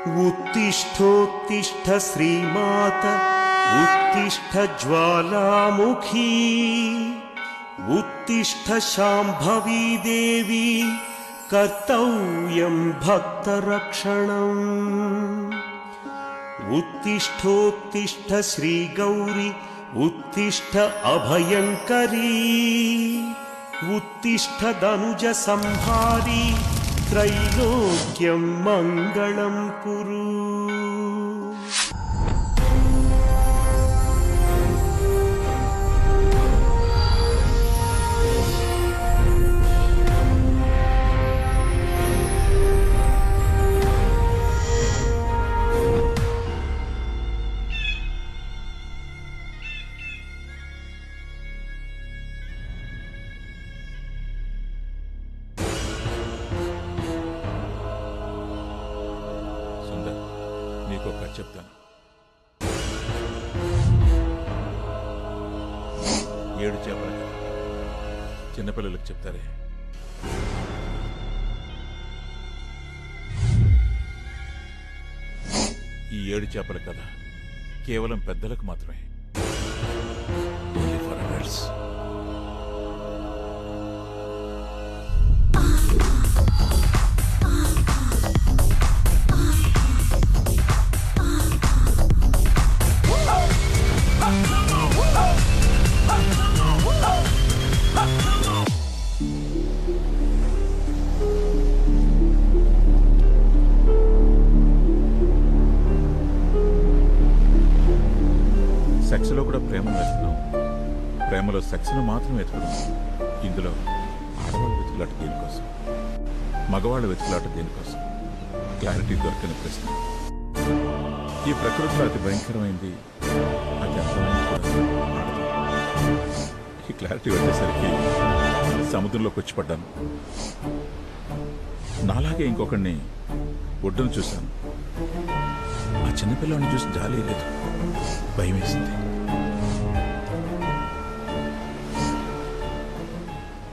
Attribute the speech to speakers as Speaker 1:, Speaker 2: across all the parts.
Speaker 1: उत्तिष्ठोत्तिष्ठ श्रीमात उत्तिष्ठ ज्वालामुखी उत्तिष्ठ शाम्भवी देवी कर्तव्यं भक्तरक्षणम् उत्तिष्ठोत्तिष्ठ श्रीगौरी उत्तिष्ठ अभयंकरी उत्तिष्ठ दनुज संहारी त्रैलोक्यं मंगलं कुरु।
Speaker 2: చెప్తాను. 7 చేపల కథ చిన్నపిల్లలకు చెప్తారే. ఈ 7 చేపల కథ కేవలం పెద్దలకు మాత్రమే. Only for adults. సెక్స్లో కూడా ప్రేమను వెతుకున్నాం. ప్రేమలో సెక్స్ను మాత్రం వెతుకున్నాం. ఇందులో ఆడవాళ్ళ వెతుకులాట దేనికోసం, మగవాళ్ళ వెతుకులాట దేనికోసం? క్లారిటీ దొరకని ప్రశ్న. ఈ ప్రకృతిలో అతి భయంకరమైంది, అతి అందమైంది కూడా ఆడదు. ఈ క్లారిటీ వచ్చేసరికి సముద్రంలోకి వచ్చి పడ్డాను. నాలాగే ఇంకొకడిని ఒడ్డును చూశాను. ఆ చిన్నపిల్లని చూసి జాలి లేదు, భయం వేసింది.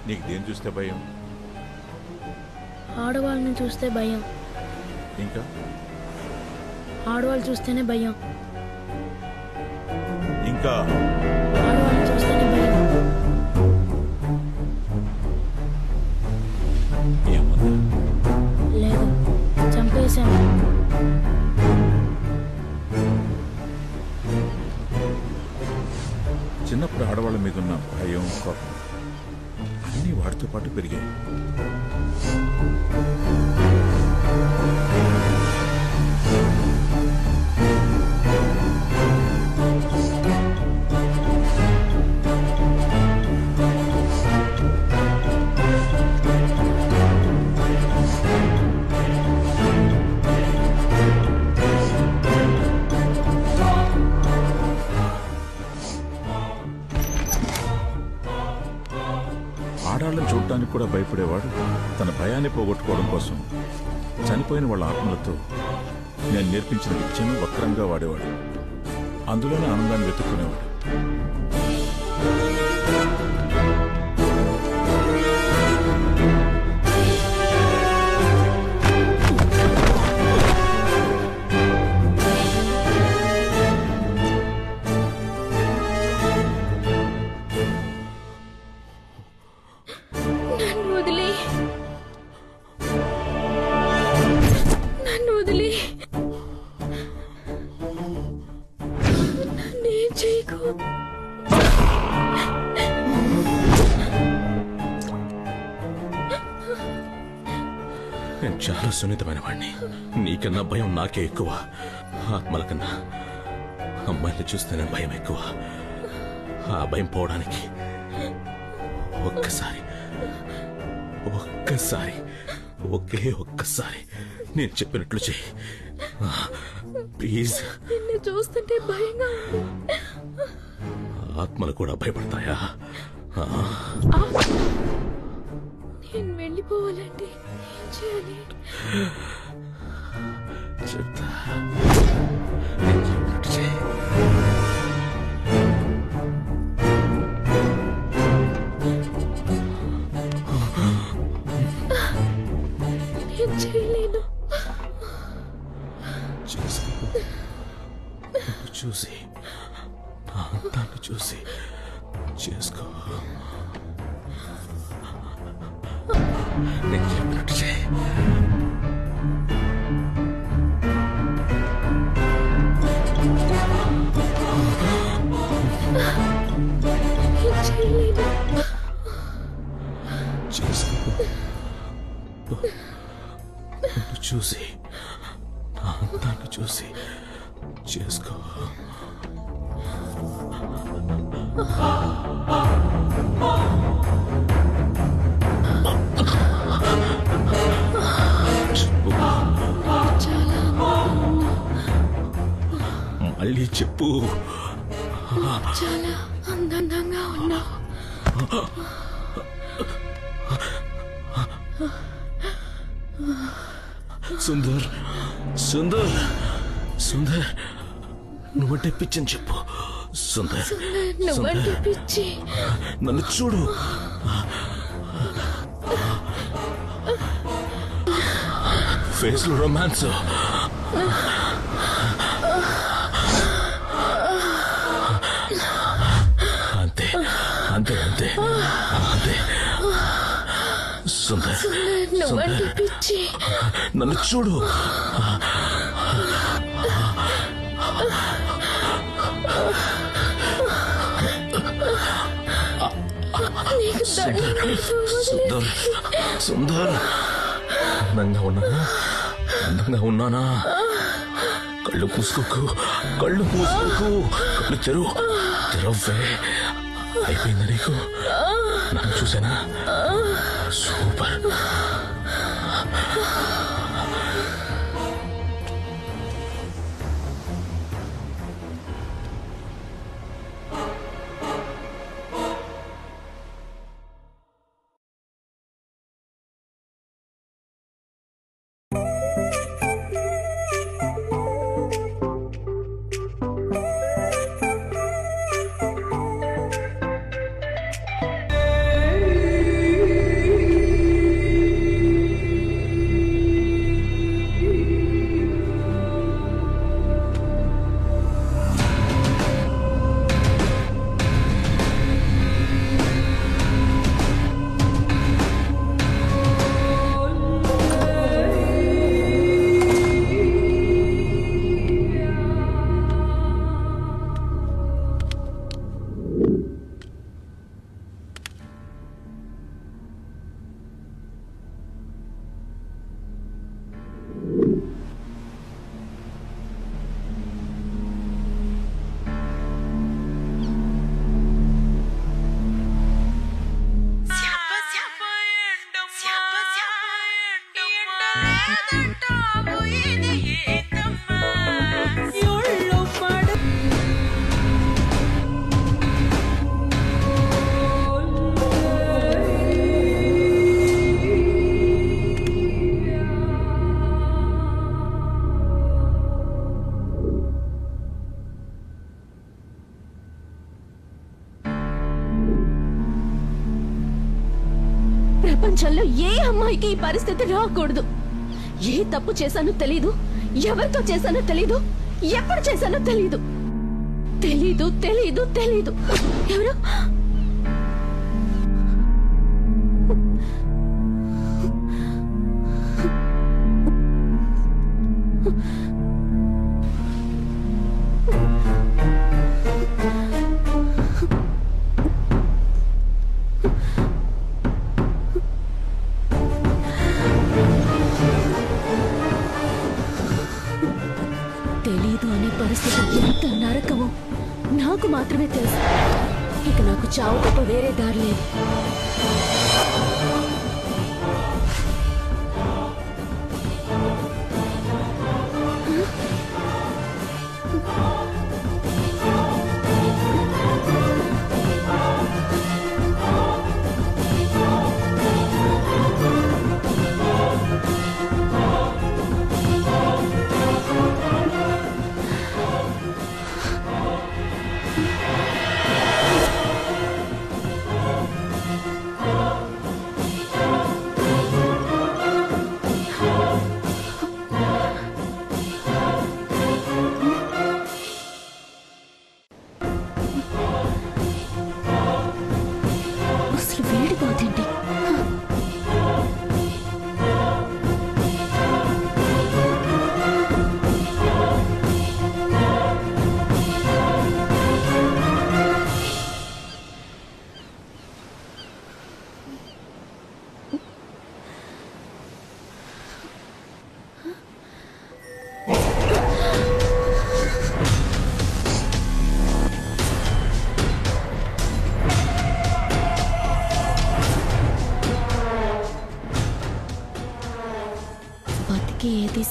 Speaker 2: నీకు దేని చూస్తే భయం?
Speaker 3: ఆడవాళ్ళని చూస్తే భయం.
Speaker 2: ఇంకా
Speaker 3: ఆడవాళ్ళు చూస్తేనే భయం.
Speaker 2: ఇంకా
Speaker 3: ఆడవాళ్ళని చూస్తేనే భయం.
Speaker 2: ఏమన్నా?
Speaker 3: లేదు, చంపేశాను.
Speaker 2: చిన్నప్పుడు ఆడవాళ్ళ మీద ఉన్న భయం, కోపం అన్నీ వాటితో పాటు పెరిగాయి. ఆడాళ్ళని చూడటానికి కూడా భయపడేవాడు. తన భయాన్ని పోగొట్టుకోవడం కోసం చనిపోయిన వాళ్ళ ఆత్మలతో నేను నేర్పించిన విద్యను వక్రంగా వాడేవాడు. అందులోనే ఆనందాన్ని వెతుక్కునేవాడు.
Speaker 4: నేను చాలా సున్నితమైన వాడిని. నీకన్నా భయం నాకే ఎక్కువ. ఆత్మల కన్నా అమ్మాయిని చూస్తేనే భయం ఎక్కువ. ఆ భయం పోవడానికి ఒక్కసారి ఒకే ఒక్కసారి నేను చెప్పినట్లు చెయ్యి ప్లీజ్.
Speaker 3: నిన్ను చూస్తుంటే భయంగా ఉంది.
Speaker 4: ఆత్మలు కూడా భయపడతాయా?
Speaker 3: నేను వెళ్ళిపోవాలంటే ఏం చేయాలి?
Speaker 4: చెప్తా, నేను చెప్పినట్టు చెయ్యి.
Speaker 3: నేను చేయలేను.
Speaker 4: చూసి నా అందాన్ని చూసి చేసుకో. నేను చెప్పినట్టు చేయి. చూసి నా అందాన్ని చూసి చేసుకో. మళ్ళీ చెప్పు.
Speaker 3: చాలా అందంగా ఉన్నావు.
Speaker 4: సుందర్ సుందర్ సుందర్ నువ్వంటే పిచ్చని చెప్పు. సుందర్
Speaker 3: నువ్వంటే పిచ్చి.
Speaker 4: నన్ను చూడు. ఫేస్ లో రొమాన్స్. అంతే అంతే అంతే అంతే. సుందర్
Speaker 3: నువ్వంటే పిచ్చి.
Speaker 4: నన్ను చూడు. సుందర్ సుందర్ అందంగా ఉన్నానా? అందంగా ఉన్నానా? కళ్ళు మూసుకోకు, కళ్ళు మూసుకోకు, కళ్ళు తెరవ్వే. అయిపోయిందా నీకు? నన్ను చూసానా? సూపర్.
Speaker 3: ప్రపంచంలో ఏ అమ్మాయికి ఈ పరిస్థితి రాకూడదు. ఏ తప్పు చేశానో తెలీదు, ఎవరితో చేశానో తెలీదు, ఎప్పుడు చేశానో తెలీదు. తెలీదు తెలీదు తెలీదు. ఎవరు? తెలీదు అనే పరిస్థితి ఎంత నరకమో నాకు మాత్రమే తెలుసు. ఇక నాకు చావు తప్ప వేరే దారి లేదు.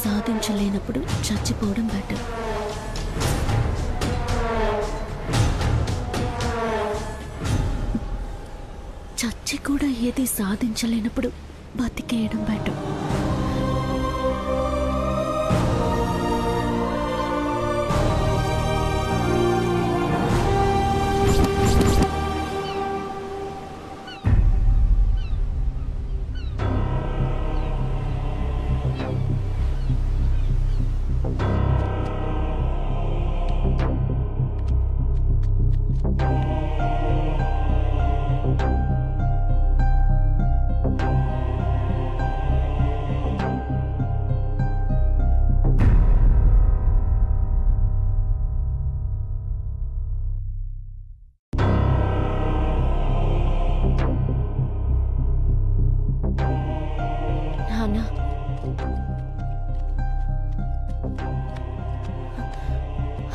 Speaker 3: సాధించలేనప్పుడు చచ్చిపోవడం బెటర్. చచ్చి కూడా ఏది సాధించలేనప్పుడు బతికేయడం బెటర్.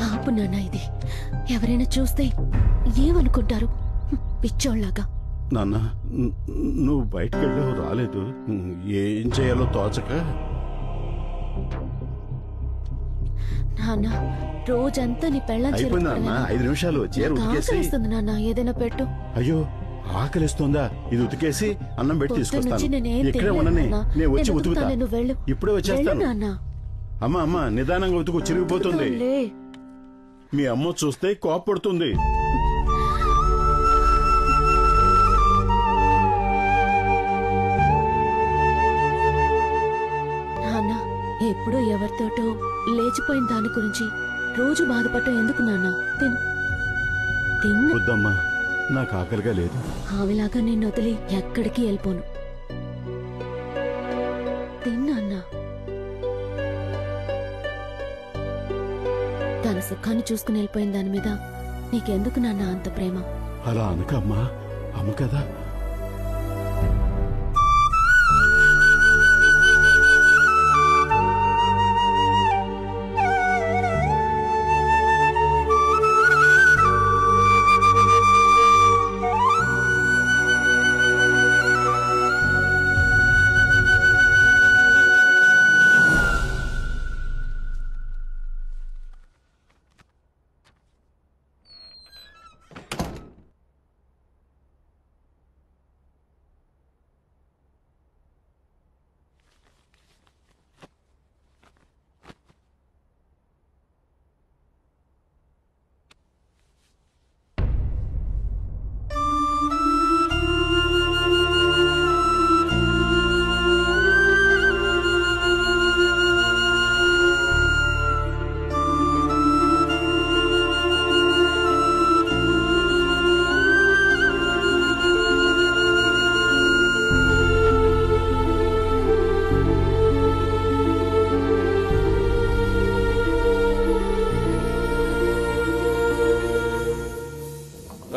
Speaker 3: ఆపు నాన్న, ఇది ఎవరైనా చూస్తే ఏమనుకుంటారు? పిచ్చోళ్ళలాగా.
Speaker 5: నాన్న, నువ్వు బయటికి వెళ్ళావు, రాలేదు. ఏం చేయాలో తోచక.
Speaker 3: నాన్న, రోజంతా నీ పెళ్ళం
Speaker 5: అయిపోయింది నాన్న, 5 నిమిషాలు. చీర ఉతికేసి.
Speaker 3: నాన్న, ఏదైనా పెట్టు.
Speaker 5: అయ్యో, ఆకలిస్తుందా? ఇది ఉతికేసి అన్నం పెట్టి తీసుకొస్తాను. ఇక్కడే ఉండని, నేను వచ్చి ఉతుకుతా. ఇప్పుడే వచ్చేస్తాను. అమ్మా అమ్మా, నిదానంగా ఉతుకు, చిరిగిపోతుంది. మీ అమ్మ చూస్తే కోపడుతుంది.
Speaker 3: నాన్న, ఎప్పుడో ఎవరితోటో లేచిపోయిన దాని గురించి రోజు బాధపడటం ఎందుకు నాన్న?
Speaker 5: వద్దమ్మా, నాకు ఆకలిగా లేదు.
Speaker 3: ఆవిలాగా నేను వదిలి ఎక్కడికి వెళ్ళిపోను. తిన్నా. తన సుఖాన్ని చూసుకుని వెళ్ళిపోయిన దాని మీద నీకెందుకు నాన్న అంత ప్రేమ?
Speaker 5: అలా అనకమ్మా, అమ్మ కదా.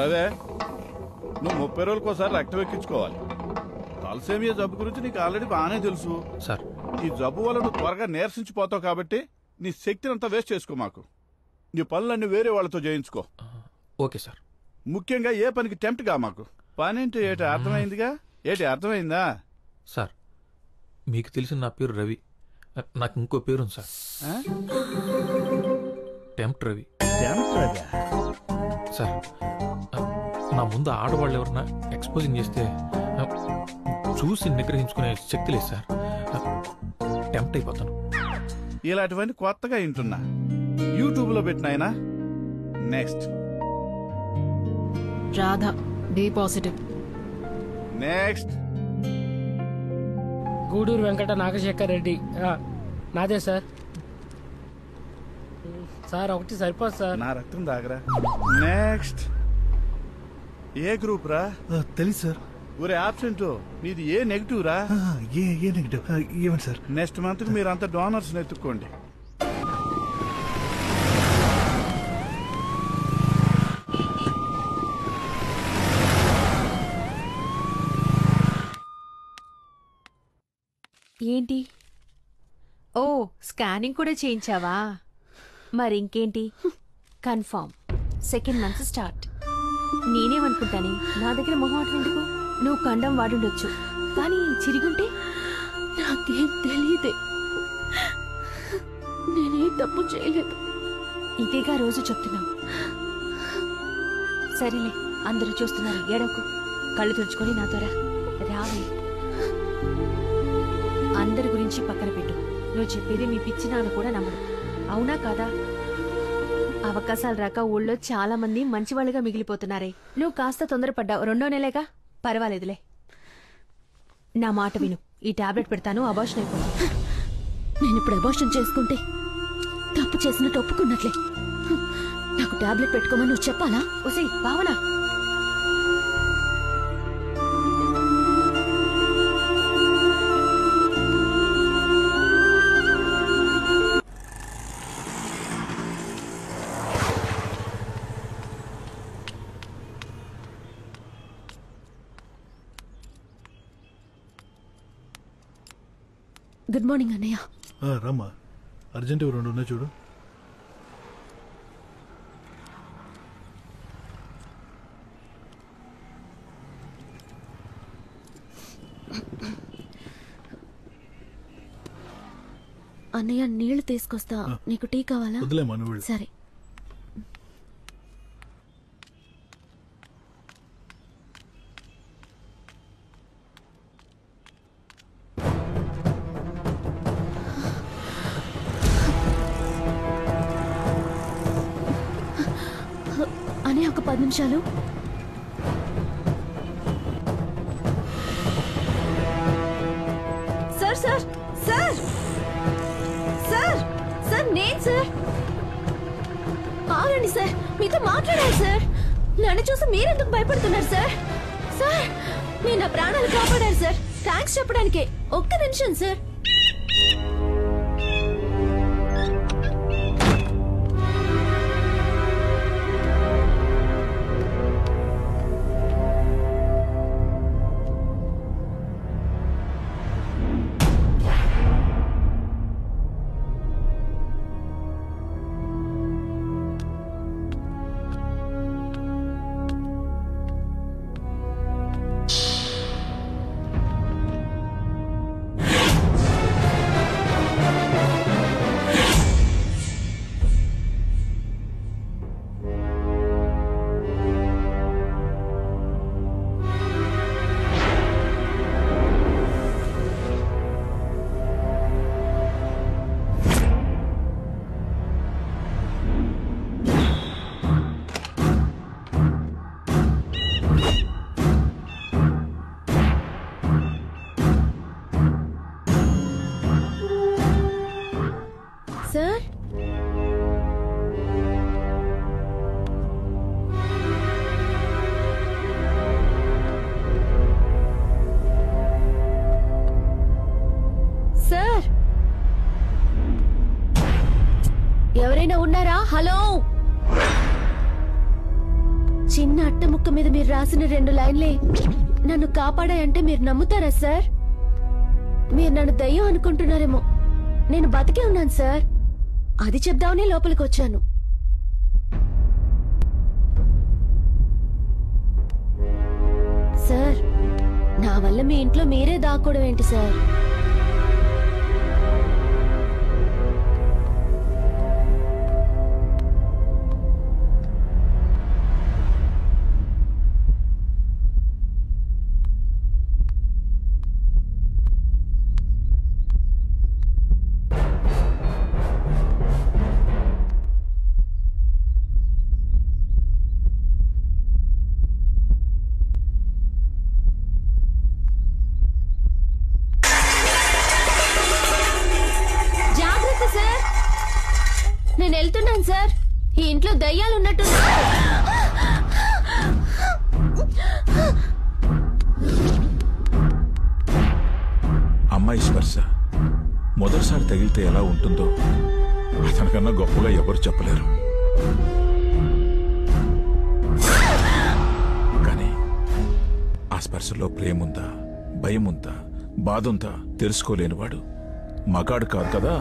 Speaker 6: అదే నువ్వు 30 రోజులకోసారి రక్తం ఎక్కించుకోవాలి. తలసేమియా జబ్బు గురించి నీకు ఆల్రెడీ బాగానే తెలుసు
Speaker 4: సార్.
Speaker 6: ఈ జబ్బు వల్ల నువ్వు త్వరగా నీరసించిపోతావు కాబట్టి నీ శక్తిని అంతా వేస్ట్ చేసుకో. మాకు నీ పనులన్నీ వేరే వాళ్ళతో చేయించుకో.
Speaker 4: Okay sir.
Speaker 6: ముఖ్యంగా ఏ పనికి టెంప్ట్ గా. మాకు పని అంటే ఏటి అర్థమైందిగా? ఏటి అర్థమైందా?
Speaker 4: సార్, మీకు తెలిసిన నా పేరు రవి. నాకు ఇంకో పేరు ఉంది సార్, టెంప్ట్ రవి. సార్, నా ముందు ఆడవాళ్ళు ఎవరన్నా ఎక్స్పోజింగ్ చేస్తే చూసి నిగ్రహించుకునే శక్తి లేదు సార్. టెంప్ట్ అయిపోతాను.
Speaker 6: ఇలాంటివన్నీ కొత్తగా వింటున్నా. యూట్యూబ్ లో పెట్టినాయనా. Next
Speaker 7: Radha, B positive.
Speaker 6: Next
Speaker 8: Gudur Venkata Nagasekhar Reddy. నాదే సార్. సార్ ఒకటి సరిపోదు సార్.
Speaker 6: నా రక్తం దాగరా. నెక్స్ట్ ఏ గ్రూప్ రా?
Speaker 9: తెలుసు సార్.
Speaker 6: ఒరే ఆబ్సెంట్, నీది ఏ నెగిటివ్ రా?
Speaker 9: A negative? ఏమండి సార్?
Speaker 6: నెక్స్ట్ మంత్ కి మీరంతా డోనర్స్ ఎత్తుక్కోండి.
Speaker 7: ఏంటి? ఓ, స్కానింగ్ కూడా చేయించావా? మరింకేంటి? Confirm second month start. నేనేమనుకుంటానే, నా దగ్గర మొహమాటం ఎందుకు? నువ్వు కండం వాడుండొచ్చు, కానీ చిరిగుంటే
Speaker 3: నాకేం తెలియదే. తప్పు చేయలేదు.
Speaker 7: ఇదేగా రోజు చెప్తున్నావు. సరేలే, అందరూ చూస్తున్నారు, ఏడవకు. కళ్ళు తుడుచుకొని నాతో రావే. అందరి గురించి పక్కన పెట్టు. నువ్వు చెప్పేది మీ పిచ్చి నాన్న కూడా నమ్మడు. అవునా కాదా? అవకాశాలు రాక ఊళ్ళో చాలా మంది మంచివాళ్ళుగా మిగిలిపోతున్నారే. నువ్వు కాస్త తొందరపడ్డావు. 2వ నెలేగా, పర్వాలేదులే. నా మాట విను. ఈ టాబ్లెట్ పెడతాను, అబార్షన్ అయిపోతుంది.
Speaker 3: నేను ఇప్పుడు అబార్షన్ చేసుకుంటే తప్పు చేసినట్టు ఒప్పుకున్నట్లే. నాకు టాబ్లెట్ పెట్టుకోమని నువ్వు చెప్పాలా?
Speaker 7: ఉసే భావన,
Speaker 3: గుడ్ మార్నింగ్ అన్నయ్య.
Speaker 9: రమ్మా, అర్జెంట్ 2 ఉన్నాయి చూడు.
Speaker 3: అన్నయ్య నీళ్లు తీసుకొస్తా. నీకు టీ కావాలా?
Speaker 9: వదిలేమా నువ్వు.
Speaker 3: సరే. అనే ఒక 10 నిమిషాలు. Sir sir sir sir sir నేను సార్. ఆగండి సార్, మీతో మాట్లాడాలి సార్. నన్ను చూసి మీరెందుకు భయపడుతున్నారు సార్? సార్, మీరు నా ప్రాణాలు కాపాడారు సార్. థ్యాంక్స్ చెప్పడానికే. ఒక్క నిమిషం సార్. సార్, సార్ ఎవరైనా ఉన్నారా? హలో. చిన్న అట్ట ముక్క మీద మీరు రాసిన 2 లైన్లే నన్ను కాపాడాయంటే మీరు నమ్ముతారా సార్? మీరు నన్ను దయ్యం అనుకుంటున్నారేమో. నేను బతికే ఉన్నాను సార్. అది చెప్దామనే లోపలికి వచ్చాను. సార్, నా వల్ల మీ ఇంట్లో మీరే దాక్కోవడం ఏంటి సార్? నేను వెళ్తున్నాను సార్. ఈ ఇంట్లో దయ్యాలు ఉన్నట్టు.
Speaker 2: అమ్మాయి స్పర్శ మొదటిసారి తగిలితే ఎలా ఉంటుందో అతనికన్నా గొప్పగా ఎవరు చెప్పలేరు. కానీ ఆ స్పర్శలో ప్రేముందా, భయముందా, బాధుందా తెలుసుకోలేనివాడు మగాడు కాదు కదా,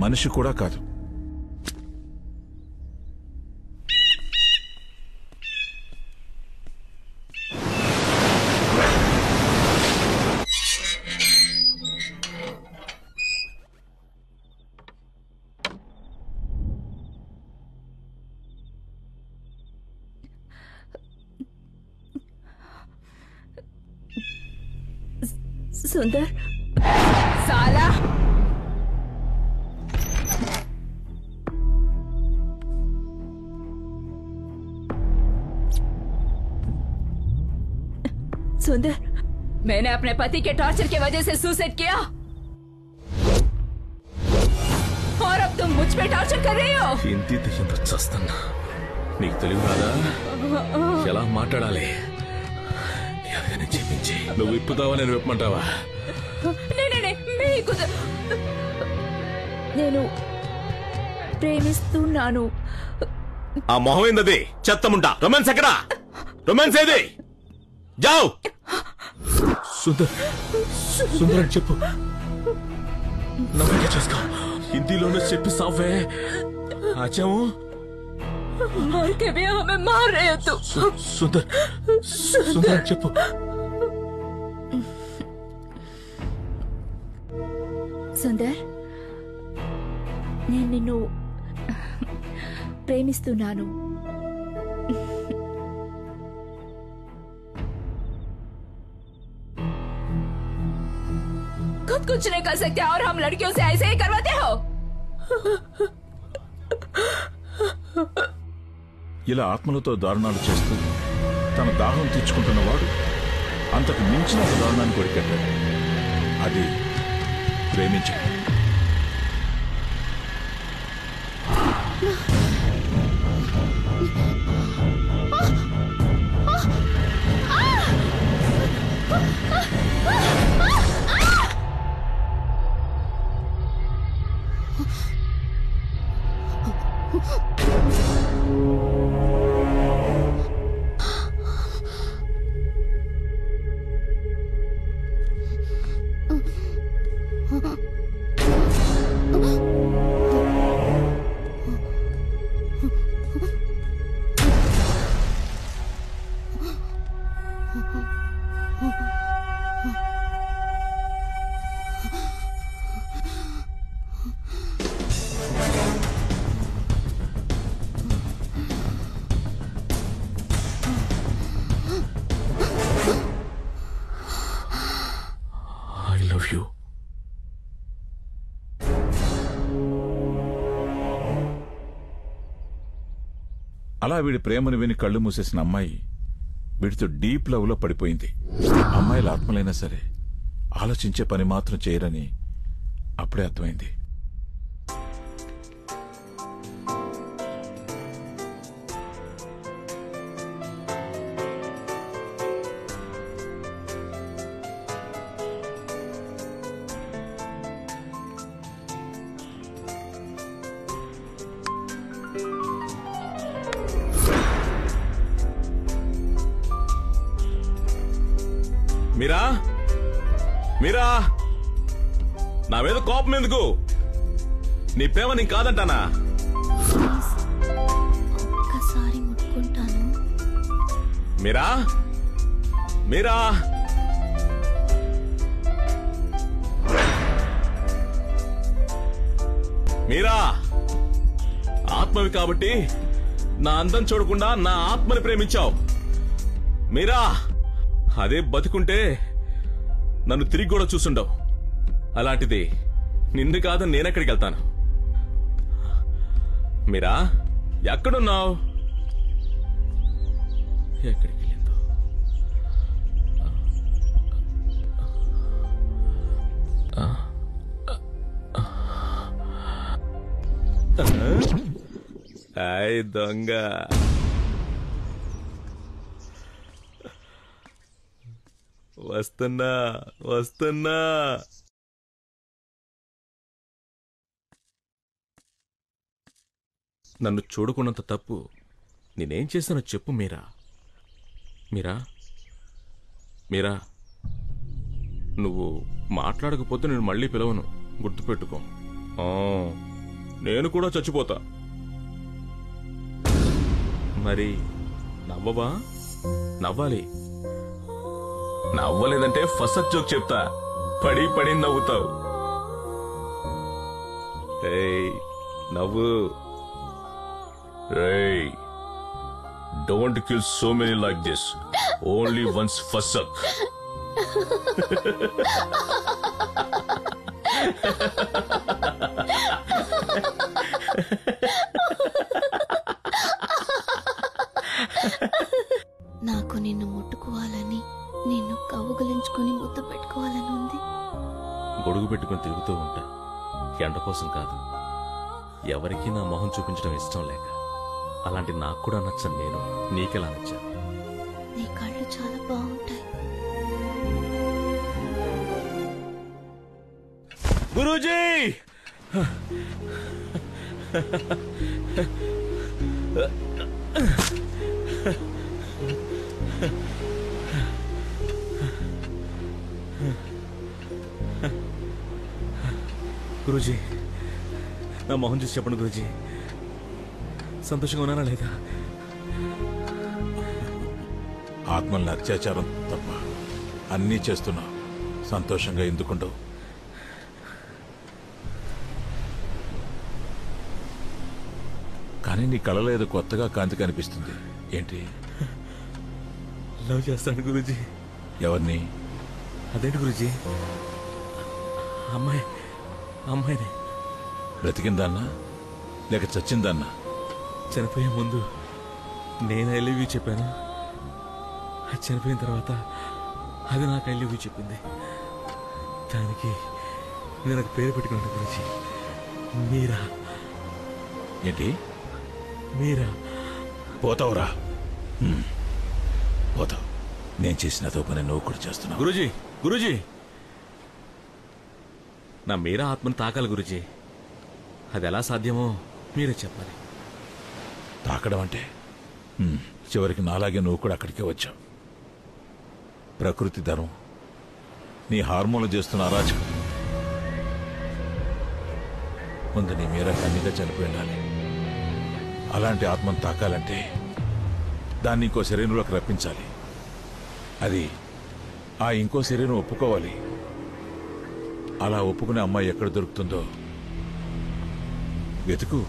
Speaker 2: మనిషి కూడా కాదు.
Speaker 3: సుందర్
Speaker 10: సాలా
Speaker 3: सुंदर,
Speaker 10: मैंने अपने पति के टॉर्चर की वजह से सुसाइड किया और अब तुम मुझ पे टॉर्चर कर रही हो।
Speaker 4: ఇంటి ఎంత చస్తున్నా నీకు తెలివి రాదా ఎలా మాట్లాడాలి ఎవరైనా చెప్పించి నువ్వు విప్పుతావా నేను విప్పమంటావా
Speaker 3: నేను ప్రేమిస్తున్నాను.
Speaker 4: ఆ మొహం ఏందది చెత్తముంటా రొమాన్స్ ఎక్కడా రొమాన్స్ ఏది जाओ सुंदर सुंदर అని చెప్పు నమ్మకం చేసుకో హిందీలోనే చెప్పి సావే ఆచాము
Speaker 10: मर के भी हमें मार रहे हो तुम।
Speaker 4: सुंदर सुंदर అని చెప్పు
Speaker 3: సుందర్, నేను నిన్ను ప్రేమిస్తున్నాను.
Speaker 10: खुद कुछ नहीं कर सकते और हम लड़कियों से ऐसे ही करवाते हो।
Speaker 2: ఇలా ఆత్మలతో దారుణాలు చేస్తూ తన దాహం తీర్చుకుంటున్నవాడు అంతకు మించిన ఒక దారుణాన్ని కొరికెట్టాడు. అది ప్రేమించాడు. అలా వీడి ప్రేమను విని కళ్ళు మూసేసిన అమ్మాయి వీడితో డీప్ లవ్ లో పడిపోయింది. అమ్మాయిల ఆత్మలైనా సరే ఆలోచించే పని మాత్రం చేయరని అప్పుడే అర్థమైంది.
Speaker 4: మీరా మీరా నా మీద కోపం ఎందుకు? నీ ప్రేమ నీ కాదంటానా?
Speaker 3: ఒక్కసారి ముట్టుకుంటాను.
Speaker 4: మీరా మీరా మీరా ఆత్మవి కాబట్టి నా అందం చూడకుండా నా ఆత్మని ప్రేమించావు. మీరా అదే బతుకుంటే నన్ను తిరిగి కూడా చూసుండవు. అలాంటిది నిన్ను కాదని నేనెక్కడికి వెళ్తాను? మీరా ఎక్కడున్నావు? ఎక్కడికి వెళ్ళిందో? హాయ్ దొంగ, వస్తున్నా వస్తున్నా. నన్ను చూడకున్నంత తప్పు నేనేం చేశానో చెప్పు మీరా. మీరా మీరా నువ్వు మాట్లాడకపోతే నేను మళ్ళీ పిలవను, గుర్తుపెట్టుకో. నేను కూడా చచ్చిపోతా. మరి నవ్వవా? నవ్వాలి. నవ్వలేదంటే ఫస్ట్ జోక్ చెప్తా, పడి పడి నవ్వుతావు. నవ్వు. Don't kill so many like this, only once first.
Speaker 3: నాకు నిన్ను ముట్టుకోవాలని, నిన్ను కవ్వుగలించుకుని ముద్దు పెట్టుకోవాలని ఉంది.
Speaker 4: గొడుగు పెట్టుకుని తిరుగుతూ ఉంటా, ఎండ కోసం కాదు. ఎవరికీ నా మొహం చూపించడం ఇష్టం లేక. అలాంటి నాకు కూడా నచ్చను నేను నీకెలా నచ్చాను?
Speaker 3: నీ కళ్ళు చాలా బాగుంటాయి.
Speaker 4: గురూజీ! గురూజీ, నా మొహం చూసి చెప్పండి గురూజీ, సంతోషంగా ఉన్నానా లేదా?
Speaker 2: ఆత్మల్ని అత్యాచారం తప్ప అన్నీ చేస్తున్నా, సంతోషంగా ఎందుకుండవు? కానీ నీ కళలో ఏదో కొత్తగా కాంతి కనిపిస్తుంది. ఏంటి?
Speaker 4: లవ్ చేస్తాను గురూజీ.
Speaker 2: ఎవరిని?
Speaker 4: అదేంటి గురూజీ? అమ్మాయిని.
Speaker 2: బ్రతికిందన్నా లేక చచ్చిందన్నా?
Speaker 4: చనిపోయే ముందు నేను ఐ లవ్ యూ చెప్పాను, అది చనిపోయిన తర్వాత అది నాకు ఐ లవ్ యూ చెప్పింది. దానికి నేను నాకు పేరు పెట్టుకున్నాను గురించి, మీరా.
Speaker 2: ఏంటి?
Speaker 4: మీరా.
Speaker 2: పోతావురా, పోతావు. నేను చేసిన పని నువ్వు కూడా చేస్తున్నావు.
Speaker 4: గురూజీ, నా మీరా ఆత్మను తాకాలి గురూజీ. అది ఎలా సాధ్యమో మీరే చెప్పాలి.
Speaker 2: తాకడం అంటే చివరికి నాలాగే నువ్వు కూడా అక్కడికే వచ్చావు. ప్రకృతి ధర్మం, నీ హార్మోన్లు చేస్తున్న అరాచకం. ముందు నీ మీరా కన్నీగా చనిపోయి ఉండాలి. అలాంటి ఆత్మను తాకాలంటే దాన్ని ఇంకో శరీరంలోకి రప్పించాలి. అది ఆ ఇంకో శరీరం ఒప్పుకోవాలి. అలా ఒప్పుకునే అమ్మాయి ఎక్కడ దొరుకుతుందో వెతుకు.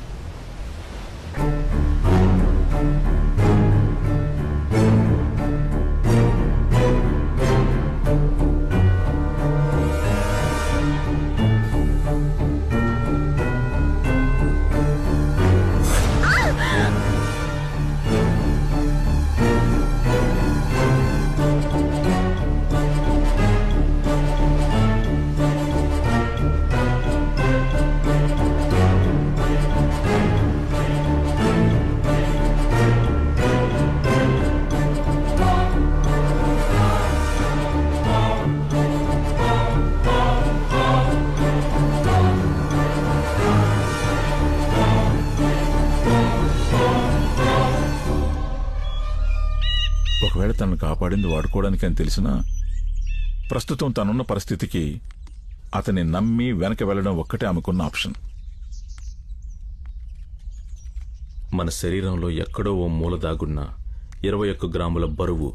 Speaker 2: ఒకవేళ తనను కాపాడింది వాడుకోవడానికి అని తెలిసినా ప్రస్తుతం తనున్న పరిస్థితికి అతన్ని నమ్మి వెనక వెళ్లడం ఒక్కటే ఆమెకున్న ఆప్షన్.
Speaker 4: మన శరీరంలో ఎక్కడో ఓ మూల దాగున్న 21 గ్రాముల బరువు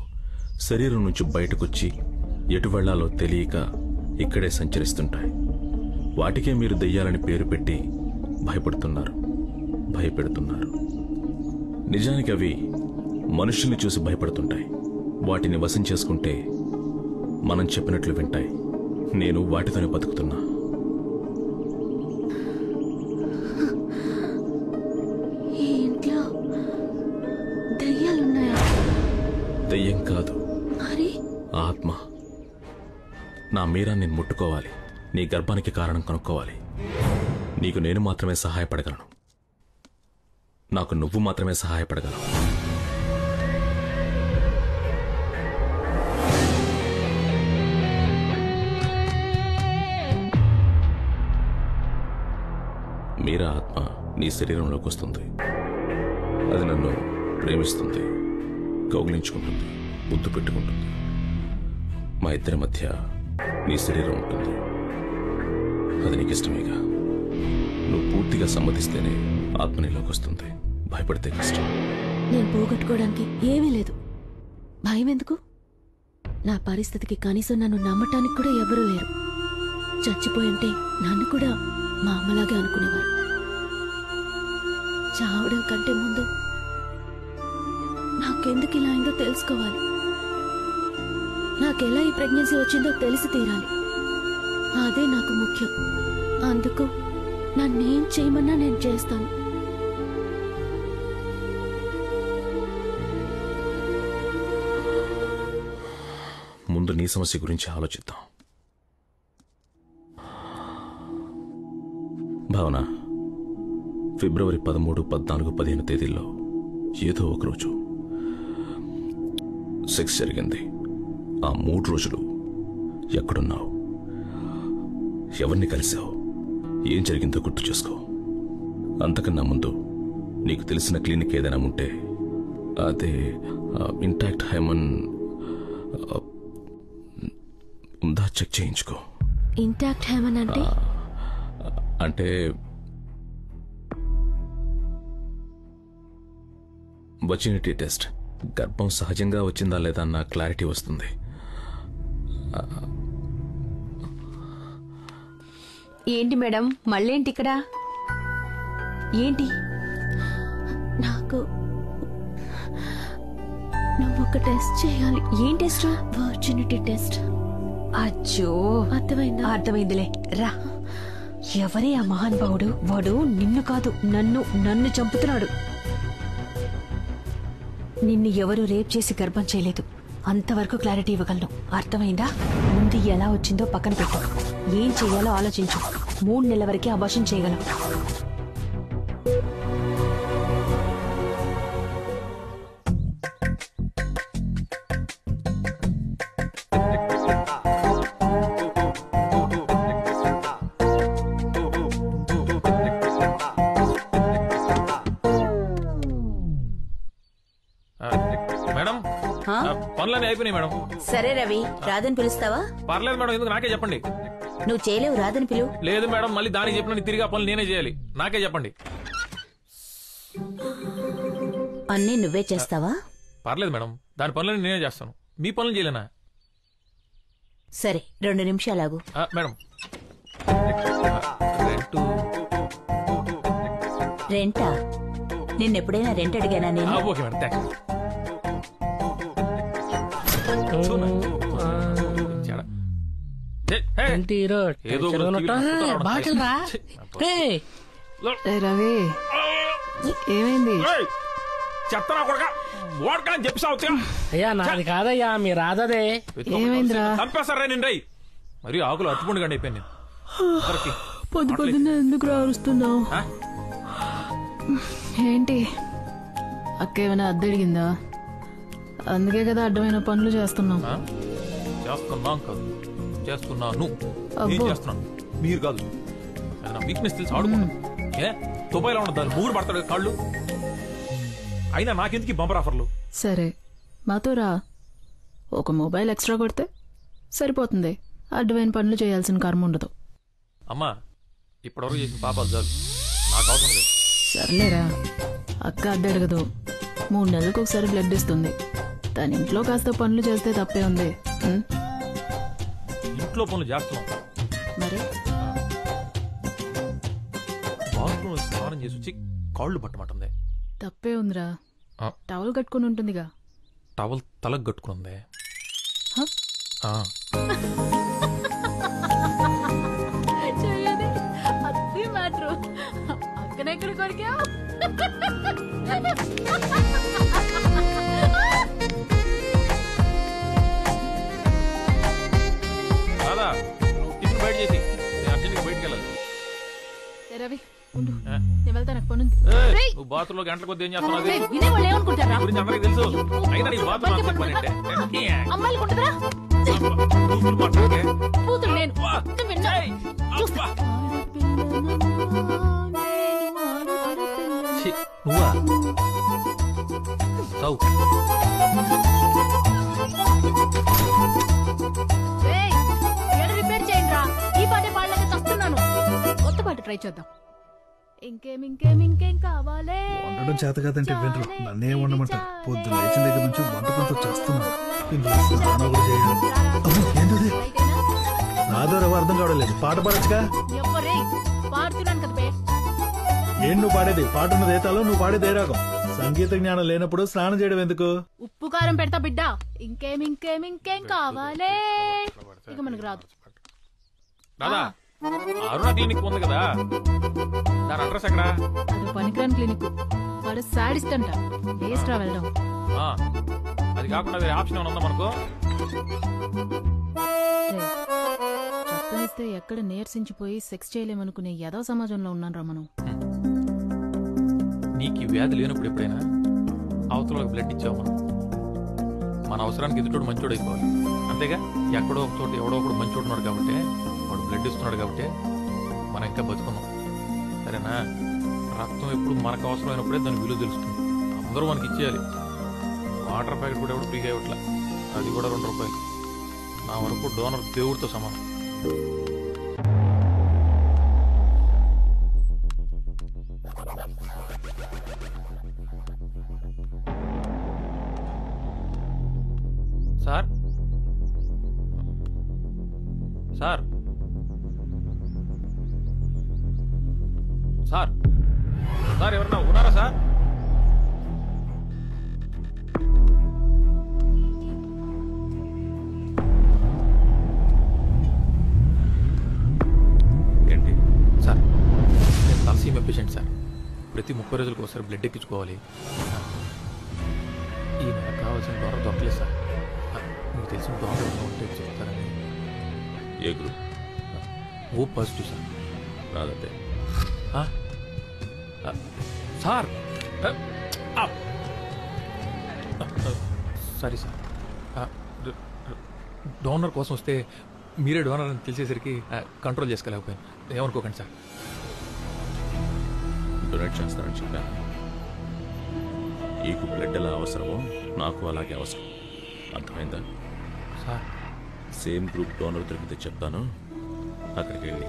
Speaker 4: శరీరం నుంచి బయటకొచ్చి ఎటు వెళ్లాలో తెలియక ఇక్కడే సంచరిస్తుంటాయి. వాటికే మీరు దెయ్యాలని పేరు పెట్టి భయపెడుతున్నారు. నిజానికి అవి మనుషుల్ని చూసి భయపడుతుంటాయి. వాటిని వశం చేసుకుంటే మనం చెప్పినట్లు వింటాయి. నేను వాటితోనే బతుకుతున్నా.
Speaker 3: ఈ ఇంట్లో దెయ్యాలున్నాయా?
Speaker 4: దెయ్యం కాదు,
Speaker 3: మరి
Speaker 4: ఆత్మ. నా మీరా నేను ముట్టుకోవాలి, నీ గర్భానికి కారణం కనుక్కోవాలి. నీకు నేను మాత్రమే సహాయపడగలను, నాకు నువ్వు మాత్రమే సహాయపడగలవు. మీరా ఆత్మ నీ శరీరంలోకి వస్తుంది. అది నన్ను ప్రేమిస్తుంది, కౌగిలించుకుంటుంది, ముద్దు పెట్టుకుంటుంది. మా ఇద్దరి మధ్య నీ శరీరం ఉంటుంది. అది నీకు ఇష్టమేగా. నువ్వు పూర్తిగా సమ్మతిస్తేనే ఆత్మ నీలోకి వస్తుంది. భయపడితే కష్టం.
Speaker 3: నేను పోగొట్టుకోవడానికి ఏమీ లేదు. భయం ఎందుకు? నా పరిస్థితికి కనీసం నన్ను నమ్మటానికి కూడా ఎవరూ లేరు. చచ్చిపోయింటే నన్ను కూడా మా అమ్మలాగే అనుకునేవారు. చావడం కంటే ముందు నాకెందుకు ఇలా అయిందో తెలుసుకోవాలి. నాకెలా ఈ ప్రెగ్నెన్సీ వచ్చిందో తెలిసి తీరాలి. అదే నాకు ముఖ్యం. అందుకు నన్నేం చేయమన్నా నేను చేస్తాను.
Speaker 4: ముందు నీ సమస్య గురించి ఆలోచిద్దాం. భావన, ఫిబ్రవరి 13, 14, 15 తేదీల్లో ఏదో ఒకరోజు సెక్స్ జరిగింది. ఆ 3 రోజులు ఎక్కడున్నావు, ఎవరిని కలిసావు, ఏం జరిగిందో గుర్తు చేసుకో. అంతకన్నా ముందు నీకు తెలిసిన క్లినిక్ ఏదైనా ఉంటే అదే ఇంటాక్ట్ హైమన్ ఉందా చెక్ చేయించుకో.
Speaker 3: ఇంటాక్ట్ హైమన్ అంటే
Speaker 4: అంటే వచినిటీ టెస్ట్. గర్భం సహజంగా వచ్చిందా లేదా అన్న క్లారిటీ వస్తుంది.
Speaker 7: ఏంటి మేడం, మళ్ళేంటి ఇక్కడ? ఏంటి?
Speaker 3: నాకు నువ్వు ఒక టెస్ట్ చేయాలి.
Speaker 7: ఏం టెస్ట్?
Speaker 3: Virginity test.
Speaker 7: అచ్చో,
Speaker 3: అర్థమైందా?
Speaker 7: అర్థమైందిలే, రా. ఎవరే ఆ మహానుభావుడు? వాడు నిన్ను కాదు, నన్ను చంపుతున్నాడు. నిన్ను ఎవరు రేప్ చేసి గర్భం చేయలేదు. అంతవరకు క్లారిటీ ఇవ్వగలను. అర్థమైందా? ముందు ఎలా వచ్చిందో పక్కన పెట్టు. ఏం చెయ్యాలో ఆలోచించు. 3 నెలల వరకే అబార్షన్ చేయగలం.
Speaker 11: మేడం, పనులన్నీ అయిపోయినాయి మేడం.
Speaker 12: సరే రవి, రాదని పిలుస్తావా?
Speaker 11: పర్లేదు మేడం, ఎందుకు నాకే చెప్పండి.
Speaker 12: నువ్వు చేయలేవు, రాదని పిలువు.
Speaker 11: లేదు మేడం, మళ్ళీ దానికి చెప్పిన తిరిగి ఆ పనులు నేనే చేయాలి. నాకే చెప్పండి.
Speaker 12: అన్నీ నువ్వే చేస్తావా?
Speaker 11: పర్లేదు మేడం, దాని పనులన్నీ నేనే చేస్తాను. మీ పనులు చేయలేనా?
Speaker 12: సరే, 2 నిమిషాలాగు.
Speaker 11: మేడం,
Speaker 12: రెంటా? నిన్నెప్పుడైనా రెంట్ అడిగానా నేను?
Speaker 11: Okay madam, thanks.
Speaker 13: రవి, ఏమైంది?
Speaker 11: చెప్తారా కొడకా, ఓడకని చెప్పి
Speaker 8: అయ్యా నాది కాదయ్యా, మీ రాధదే.
Speaker 13: ఏమైందిరా?
Speaker 11: చంపేస్తారా నేను? మరి ఆకులు అట్టుకుండి గండి అయిపోయాను నేను.
Speaker 13: పొద్దున్నే ఎందుకు అరుస్తున్నావు? ఏంటి, అక్క ఏమైనా అద్దె అడిగిందా? అందుకే కదా అడ్డమైన పనులు చేస్తున్నావు.
Speaker 11: చేస్తున్నాను కాదు, చేస్తున్నాను. చేస్తున్నాను, మీరు కాదు. వీక్నెస్ తెలిసి ఆడుకున్నాను. ఏ తుబాయిలో ఉన్న దాన్ని మూడు పడతాడు కాళ్ళు. అయినా నాకెందుకు బంపర్ ఆఫర్లు?
Speaker 13: సరే మాతో రా, ఒక మొబైల్ ఎక్స్ట్రా కొడితే సరిపోతుంది. అడ్డమైన పనులు చేయాల్సిన కర్మ ఉండదు.
Speaker 11: అమ్మా, ఇప్పటివరకు చేసిన పాపాలు చాలు, నాకు అవసరం లేదు.
Speaker 13: సర్లేరా, అక్క అద్దె అడగదు. 3 నెలలకు ఒకసారి బ్లడ్ ఇస్తుంది. తన ఇంట్లో కాస్త పనులు చేస్తే తప్పే ఉంది.
Speaker 11: ఇంట్లో పనులు చేస్తున్నాం
Speaker 13: మరి.
Speaker 11: బాత్రూమ్ స్నానం చేసి వచ్చి కాళ్ళు పట్టమంటుంది.
Speaker 13: తప్పే ఉందిరా, టవల్ కట్టుకుని ఉంటుందిగా.
Speaker 11: టవల్ తలకు కట్టుకుంది.
Speaker 3: అక్కడెక్కడ కొరికావు?
Speaker 11: రాదా, నువ్వు టిఫిన్ బయట చేసి నేను అర్జెంట్గా బయటకు వెళ్ళాలి.
Speaker 13: రవి ఉండు, నేను వెళ్తాను. పని ఉంది.
Speaker 11: నువ్వు బాత్రూంలో గంటల కొద్ది ఏం చేస్తున్నావు? గురించి అందరికి తెలుసు. అయినా నీ బాత్రూమ్ పని అంటే నువ్వా చౌ.
Speaker 3: రిపేర్ చేయండి రా, ఈ పాటే పాడలేక చస్తున్నాను. కొత్త పాట ట్రై చేద్దాం. ఇంకేం కావాలే?
Speaker 9: వండడం చేత కాదంటే వినరు, నన్నే వండమంటారు. పొద్దున్న లేచిన దగ్గర నుంచి వంట పనితో చేస్తున్నాను. ఏంటది నాదో అర్థం కావడం లేదు. పాట పాడచ్చుగా.
Speaker 3: పాడుతున్నాను కదా.
Speaker 9: ఏం నువ్వు పాడేది? పాట ఉన్నది ఏ తాలో, నువ్వు పాడేది ఏ రాగం? సంగీత జ్ఞానం లేనప్పుడు స్నానం చేయడం ఎందుకు?
Speaker 13: ఉప్పు కారం పెడతా బిడ్డ. ఇంకేం కావాలే? ఇక మనకు రాదు.
Speaker 11: దాదా అరుణ క్లినిక్ ఉంది కదా, దాని అడ్రస్ ఎక్కడ?
Speaker 13: అది పనికిరాని క్లినిక్. వాడు సాడిస్ట్ అంట. వేస్ట్ రా వెళ్ళడం.
Speaker 11: అది కాకుండా వేరే ఆప్షన్ ఏమైనా ఉందా మనకు?
Speaker 13: చెప్పనిస్తే ఎక్కడ నీరసించిపోయి సెక్స్ చేయలేమనుకునే యదో సమాజంలో ఉన్నారా మనం.
Speaker 11: నీకు ఈ వ్యాధి లేనప్పుడు ఎప్పుడైనా అవతలకు బ్లడ్ ఇచ్చావు మనం. మన అవసరానికి ఎదుటోడు మంచోడు అయిపోవాలి, అంతేగా. ఎక్కడో ఒక చోట ఎవడో ఒకడు మంచోడు ఉన్నాడు కాబట్టి, వాడు బ్లడ్ ఇస్తున్నాడు కాబట్టి మనం ఇంకా బతుకున్నాం, సరేనా? రక్తం ఎప్పుడు మనకు అవసరమైనప్పుడే దాని విలువ తెలుస్తుంది. అందరూ మనకి ఇచ్చేయాలి. వాటర్ ప్యాకెట్ కూడా ఎవడు ఫ్రీగా ఇవ్వట్లా, అది కూడా 2 రూపాయలు. నా వరకు డోనర్ దేవుడితో సమానం. సార్ సార్ సార్ సార్ ఎవరన్నా ఉన్నారా సార్?
Speaker 4: ఏంటి
Speaker 11: సార్, నేను తలసీమ పేషెంట్ సార్. ప్రతి 30 రోజులకు ఒకసారి బ్లడ్ ఎక్కించుకోవాలి. ఈ నెల కావాల్సిన డోనర్ దొరకలేదు సార్. మీకు తెలిసిన డోనర్ ఉంటే చెప్తారని.
Speaker 4: ఏ గ్రూప్?
Speaker 11: O positive sir.
Speaker 4: రాదంటే
Speaker 11: సార్ సారీ సార్, డోనర్ కోసం వస్తే మీరే డోనర్ అని తెలిసేసరికి కంట్రోల్ చేసుకోలేకపోయాను. ఏమనుకోకండి సార్.
Speaker 2: డొనేట్ చేస్తానని చెప్పాను. నీకు బ్లడ్ ఎలా అవసరమో నాకు అలాగే అవసరం, అర్థమైందా?
Speaker 11: సార్
Speaker 2: సేమ్ గ్రూప్ డోనర్ దొరికితే చెప్తాను, అక్కడికి వెళ్ళి.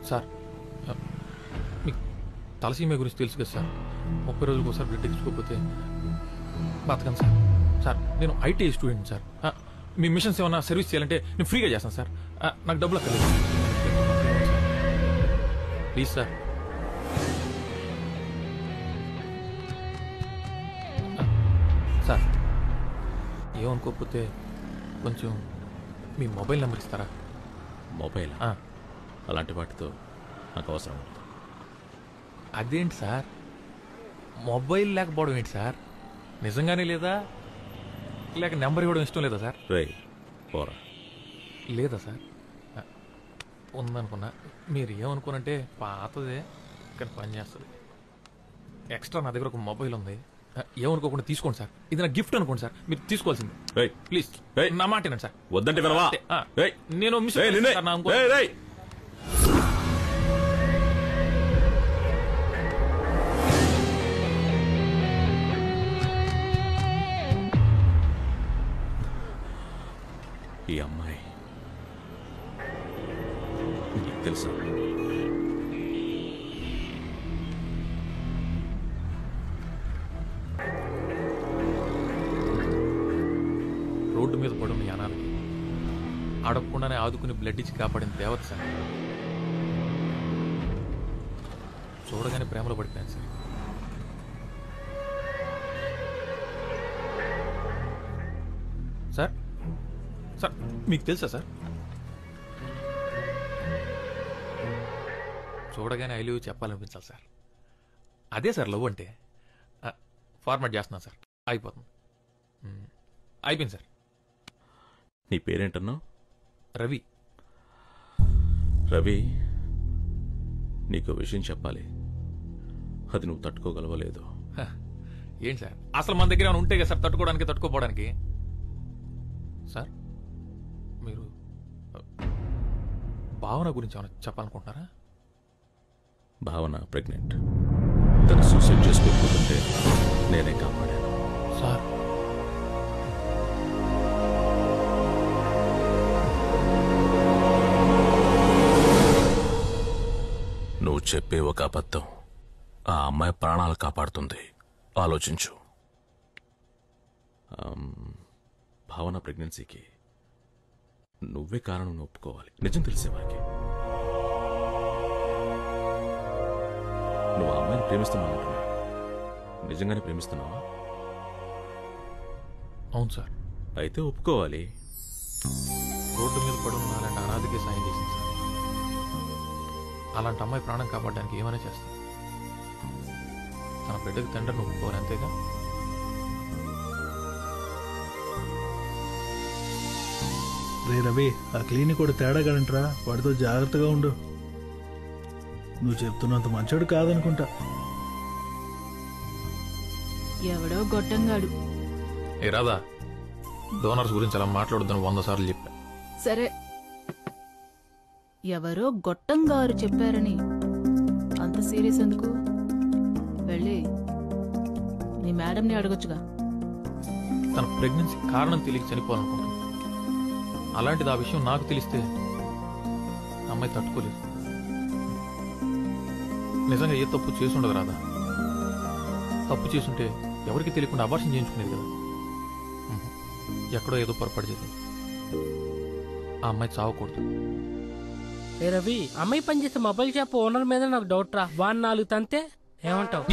Speaker 11: సార్ మీకు తలసీమ గురించి తెలుసు కదా సార్. 30 రోజులకు ఒకసారి బ్లడ్ ఎక్కించుకోకపోతే బతకండి సార్. సార్ నేను IT student sir. Me machines ఏమన్నా సర్వీస్ చేయాలంటే నేను ఫ్రీగా చేస్తాను సార్. నాకు డబ్బులు అక్కర్లేదు ప్లీజ్ సార్. సార్ ఏమనుకోకపోతే కొంచెం మీ మొబైల్ నెంబర్ ఇస్తారా?
Speaker 2: మొబైల్? అలాంటి వాటితో నాకు అవసరం ఉంది.
Speaker 11: అదేంటి సార్, మొబైల్ లేకపోవడం ఏంటి సార్? నిజంగానే లేదా, లేక నెంబర్ ఇవ్వడం ఇష్టం లేదా సార్?
Speaker 2: పోరా.
Speaker 11: లేదా సార్? ఉందనుకున్నా. మీరు ఏమనుకోనంటే పాతదే కానీ పని చేస్తుంది. ఎక్స్ట్రా నా దగ్గర ఒక మొబైల్ ఉంది, ఏమనుకోకుండా తీసుకోండి సార్. ఇది నా గిఫ్ట్ అనుకోండి సార్, మీరు తీసుకోవాల్సింది. ప్లీజ్ నా మాట వినండి సార్.
Speaker 2: వద్దంటే వినవా?
Speaker 11: నేను మిస్
Speaker 2: ఈ అమ్మాయి నీకు తెలుసా?
Speaker 11: రోడ్డు మీద పడున్న యానాలకి అడగకుండానే ఆదుకుని బ్లడ్ ఇచ్చి కాపాడిన దేవత సార్. చూడగానే ప్రేమలో పడిపోయాను సార్. సార్ సార్ మీకు తెలుసా సార్? చూడగానే ఐ లవ్ చెప్పాలనిపించాలి సార్. అదే సార్ లవ్ అంటే. ఫార్మాట్ చేస్తున్నాను సార్, అయిపోతుంది. అయిపోయింది సార్.
Speaker 2: నీ పేరేంటన్నావు?
Speaker 11: రవి.
Speaker 2: రవి, నీకు విషయం చెప్పాలి. అది నువ్వు తట్టుకోగలవలేదు.
Speaker 11: ఏంటి సార్, అసలు మన దగ్గర ఏమైనా ఉంటే కదా సార్ తట్టుకోవడానికి, తట్టుకోపోవడానికి. సార్ మీరు భావన గురించి ఏమైనా చెప్పాలనుకుంటున్నారా?
Speaker 2: భావన ప్రెగ్నెంట్. తను సూసైడ్ చేసుకోకపోతుంటే నేనే కాపాడాను.
Speaker 11: సార్
Speaker 4: నువ్వు చెప్పే ఒక అబద్ధం ఆ అమ్మాయి ప్రాణాలు కాపాడుతుంది. ఆలోచించు.
Speaker 2: భావన ప్రెగ్నెన్సీకి నువ్వే కారణం ఒప్పుకోవాలి. నిజం తెలిసేవారికి. నువ్వు ఆ అమ్మాయిని ప్రేమిస్తున్నావు.
Speaker 4: నిజంగానే ప్రేమిస్తున్నావా?
Speaker 11: అవును సార్.
Speaker 4: అయితే ఒప్పుకోవాలి.
Speaker 11: రోడ్డు మీద పడున్న అలాంటి అనాథకి సాయం చేసింది సార్. అలాంటి అమ్మాయి ప్రాణం కాపాడడానికి ఏమైనా చేస్తాను. తన బిడ్డకి తండ్రిని ఒప్పుకోవాలి, అంతేగా?
Speaker 9: రే రవి, ఆ క్లినిక్ కూడా తేడాగాడంట్రా, వాడితో జాగ్రత్తగా ఉండు. నువ్వు చెప్తున్నంత మంచోడు కాదనుకుంటా.
Speaker 13: ఎవడో గొట్టంగాడు.
Speaker 11: ఏ రాదా, డోనర్స్ గురించి అలా మాట్లాడొద్దని 100 సార్లు చెప్పా.
Speaker 13: సరే, ఎవరో గొట్టంగారు చెప్పారని అంత సీరియస్ ఎందుకు? వెళ్ళి నీ మేడంని అడగొచ్చుగా.
Speaker 11: తన ప్రెగ్నెన్సీ కారణం తెలియక చనిపోవాలనుకుంటుంది. అలాంటిది ఆ విషయం నాకు తెలిస్తే అమ్మాయి తట్టుకోలేదు. నిజంగా ఏ తప్పు చేసుండదు రాదా. తప్పు చేసుంటే ఎవరికి తెలియకుండా అబార్షన్ చేయించుకునేది కదా. ఎక్కడో ఏదో పొరపాటు చేసింది. ఆ అమ్మాయి చావకూడదు.
Speaker 8: ఏ రవి, అమ్మాయి పనిచేసే మొబైల్ షాప్ ఓనర్ మీద నాకు డౌట్ రా. వాడిని 4 తంతే ఏమంటావు?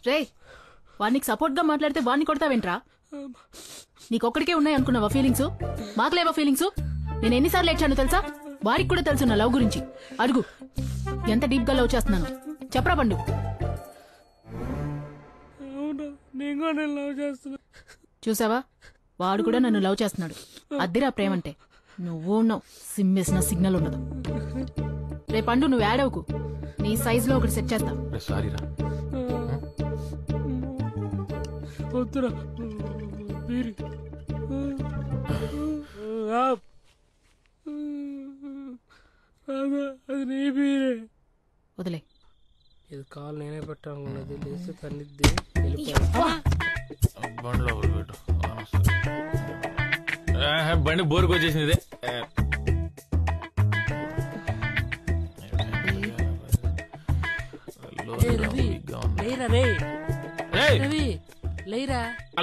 Speaker 13: రే, వాడికి సపోర్ట్ గా మాట్లాడితే వాడిని కొడతావేంట్రా? నీకొక్కడికే ఉన్నాయి అనుకున్నావా ఫీలింగ్స్? మాకులేవా ఫీలింగ్స్? నేను ఎన్నిసార్లు ఏడ్చాను తెలుసా? వారికి కూడా తెలుసు నా లవ్ గురించి. అడుగు, ఎంత డీప్ గా లవ్ చేస్తున్నాను చెప్పరా పండు. చూసావా, వాడు కూడా నన్ను లవ్ చేస్తున్నాడు. అద్దిరా ప్రేమంటే. నువ్వు ఉన్నావు, సిమ్మేసిన సిగ్నల్ ఉండదు. రే పండు, నువ్వు యాడవుకు, నీ సైజ్ లో ఒకటి సెట్ చేస్తా. వదిలే,
Speaker 8: ఇది కాల్ నేనే పెట్టాలన్నది. లేస్తే తన్నిద్ది.
Speaker 11: బండి బోరుకు వచ్చేసింది.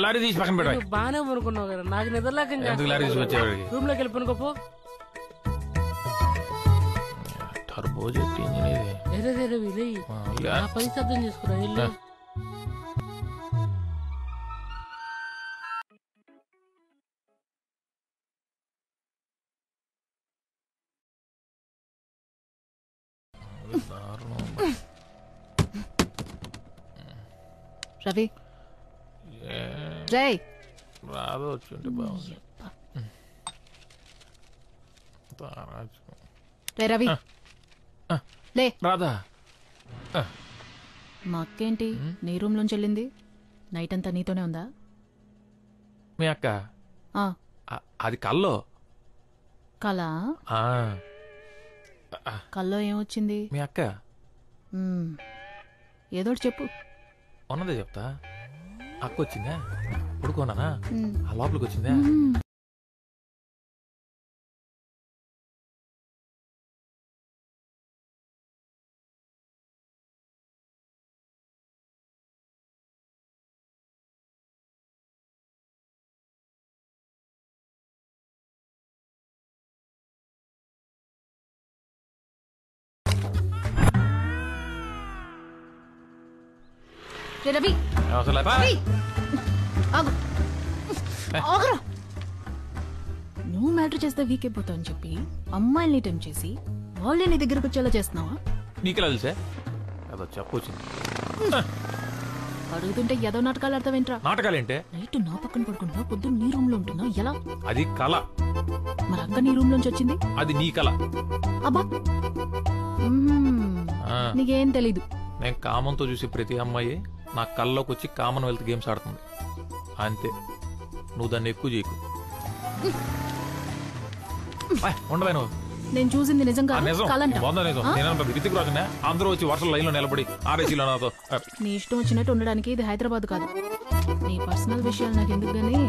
Speaker 11: లారీ తీసి పక్కన పెట్టాలి.
Speaker 8: బానే అనుకున్నావు కదా, నాకు నిద్రలేక
Speaker 11: లారీ తీసుకొచ్చేవాడికి
Speaker 8: రూమ్ లోకి వెళ్ళిపోనుకోపో. పని శబ్దం చేసుకురా.
Speaker 13: రవి, రేయ్
Speaker 11: రాదు వచ్చి బాగుంది.
Speaker 13: రే రవి, లే.
Speaker 11: రాదా,
Speaker 13: మా అక్కేంటి నీ రూమ్ లోంచి వెళ్ళింది? నైట్ అంతా నీతోనే ఉందా?
Speaker 11: మీ అక్క అది కల్లో.
Speaker 13: కళ? కల్లో ఏమొచ్చింది?
Speaker 11: మీ అక్క
Speaker 13: ఏదోటి చెప్పు.
Speaker 11: ఉన్నదే చెప్తా. అక్క వచ్చిందా, పడుకోనానా, ఆ లోపలికి వచ్చిందా?
Speaker 13: రవి, నువ్వు మ్యాటర్ చేస్తే వీక్ అయిపోతావు అని చెప్పి అమ్మాయిల్ని టైం చేసి వాళ్ళే నీ దగ్గరకు వచ్చేలా చేస్తున్నావా?
Speaker 11: నీకెలా తెలుసా? అదో చెప్పొచ్చింది.
Speaker 13: అడుగుతుంటే ఏదో నాటకాలు అర్థమేంట్రా?
Speaker 11: నాటకాలేంటే?
Speaker 13: నైట్ నా పక్కన పడుకుంటున్నా, పొద్దున్న నీ రూమ్ లో ఉంటున్నా, ఎలా?
Speaker 11: అది కళ.
Speaker 13: మరి అక్క నీ రూమ్ లోంచి వచ్చింది?
Speaker 11: అది నీ కళ.
Speaker 13: అబ్బా, నీకేం తెలీదు.
Speaker 11: నేను కామంతో చూసి ప్రతి అమ్మాయి నా కళ్ళలోకి వచ్చి కామన్వెల్త్ గేమ్స్ ఆడుతుంది అంతే. నువ్వు దాన్ని ఎక్కువ చేయకు. ఉండవే నువ్వు.
Speaker 13: నేను చూసింది నిజంగా
Speaker 11: రితిక్ రాజునే అందరూ వచ్చి వర్షం లైన్ లో నిలబడి ఆర్ఏసీలో నాతో.
Speaker 13: నీ ఇష్టం వచ్చినట్టు ఉండడానికి ఇది హైదరాబాద్ కాదు. నీ పర్సనల్ విషయాలు నాకు ఎందుకు గానీ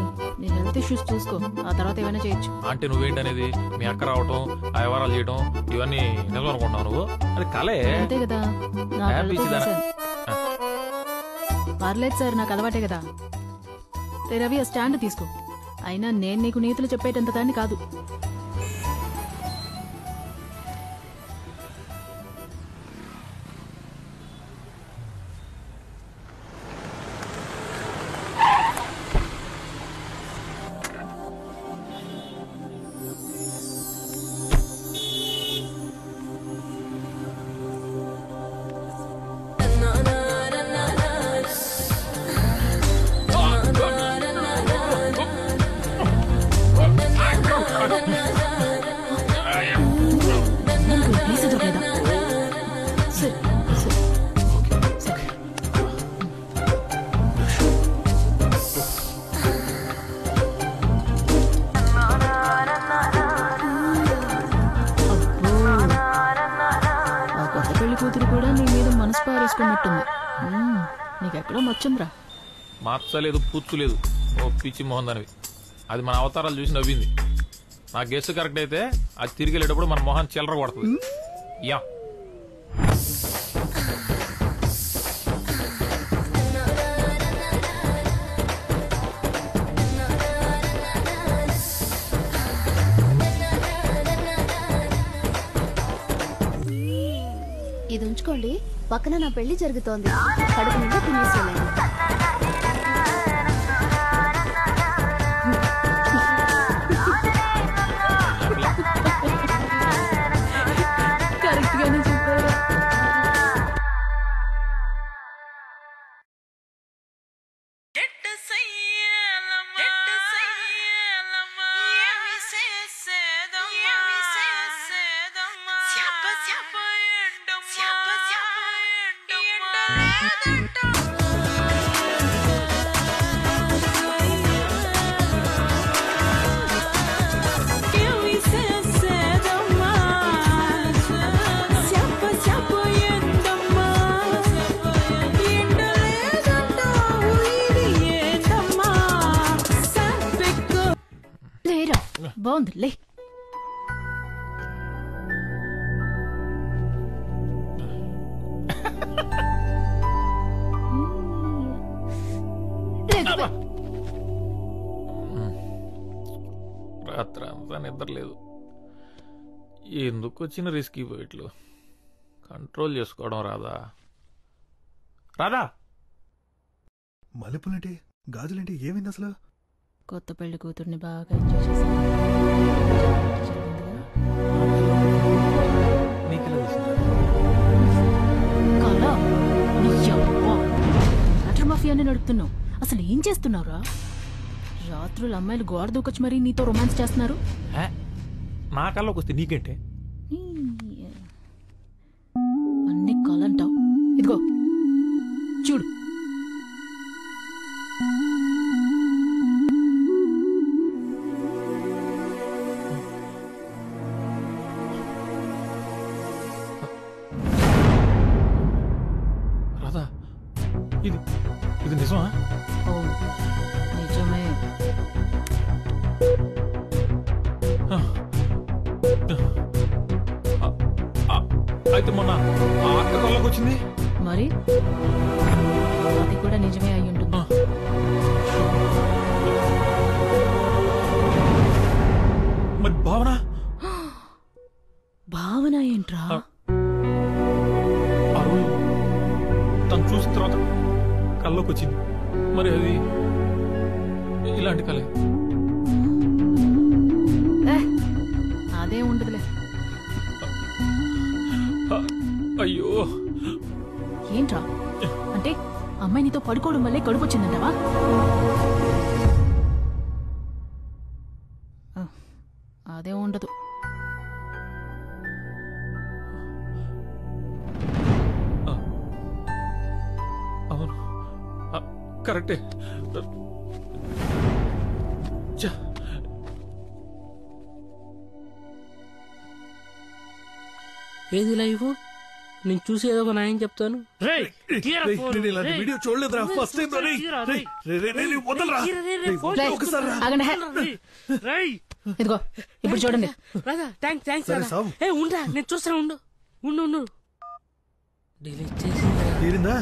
Speaker 13: నీ హెల్త్ ఇష్యూస్ చూసుకో, ఆ తర్వాత ఏమైనా చేయొచ్చు.
Speaker 11: అంటే నువ్వేంటనేది? మీ అక్క రావటం, ఆ వ్యవహారాలు చేయడం, ఇవన్నీ నిజం అనుకుంటున్నావు నువ్వు? అది కలే
Speaker 13: అంతే కదా. పర్లేదు సార్, నాకు అలవాటే కదా. రవి, ఆ స్టాండ్ తీసుకో. అయినా నేను నీకు నీతులు చెప్పేటంత దాన్ని కాదు. సరే సరే. ఆ కొత్త పెళ్లి కూతురు కూడా నీ మీద మనసు పారేసుకున్నట్టుంది. నీకెక్కడో మచ్చుందిరా.
Speaker 11: మార్చలేదు, పూర్చులేదు. ఓ పిచ్చి మొహం దానివి. అది మన అవతారాలు చూసి నవ్వింది. నా గెస్ కరెక్ట్ అయితే అది తిరిగి వెళ్ళేటప్పుడు మన మొహం చిల్లర కొడుతుంది. యా
Speaker 3: ఇది ఉంచుకోండి, పక్కన నా పెళ్లి జరుగుతోంది. కడుపు నిండా తినేసేయాలండి.
Speaker 13: కరెక్ట్ గానే చెప్పారు. లేరా, బాగుంది లే.
Speaker 11: రాత్రి అంతా నిద్ర లేదు. ఎందుకు వచ్చిన రిస్కీ పోయిట్లు కంట్రోల్ చేసుకోవడం రాదా? రాదా?
Speaker 9: మల్లెపూలేంటి, గాజులేంటి, ఏమైంది అసలు?
Speaker 13: కొత్త పెళ్లి కూతుర్ని బాగా ఎంజాయ్ చేశాను. వాటర్ మాఫియాని నడుపుతున్నావు. అసలు ఏం చేస్తున్నావురా? రాత్రులు అమ్మాయిలు గోడ దూకొచ్చి మరీ నీతో రొమాన్స్ చేస్తున్నారు.
Speaker 11: నా కల్లోకి వస్తే నీకేంటే?
Speaker 13: అన్ని కాలంటావు. ఇదిగో చూడు.
Speaker 11: రాదా? ఇది నిజమా?
Speaker 13: నిజమే.
Speaker 11: అయితే మొన్న ఆ అక్క కళ్ళకి వచ్చింది
Speaker 13: మరి, అది కూడా నిజమే అయి ఉంటుంది.
Speaker 11: మరి భావన?
Speaker 13: భావన ఏంట్రా?
Speaker 11: తను చూసిన తర్వాత కళ్ళకి వచ్చింది. మరి అది ఇలాంటి కళ?
Speaker 13: అదే ఉండదులే.
Speaker 11: అయ్యో,
Speaker 13: ఏంట్రా అంటే అమ్మాయి నీతో పడుకోవడం వల్లే కడుపు వచ్చిందంటావా? అదే ఉండదు.
Speaker 11: అవును, కరెక్టే.
Speaker 8: ఏది లైఫ్? నేను చూసి ఏదో ఒక న్యాయం చెప్తాను.
Speaker 9: వీడియో చూడలేదురా, ఫస్ట్ టైం.
Speaker 13: ఇదిగో ఇప్పుడు చూడండి.
Speaker 8: ఉండరా, నేను చూస్తాను. ఉండు. డిలీట్ చేసి
Speaker 9: తీరిందా?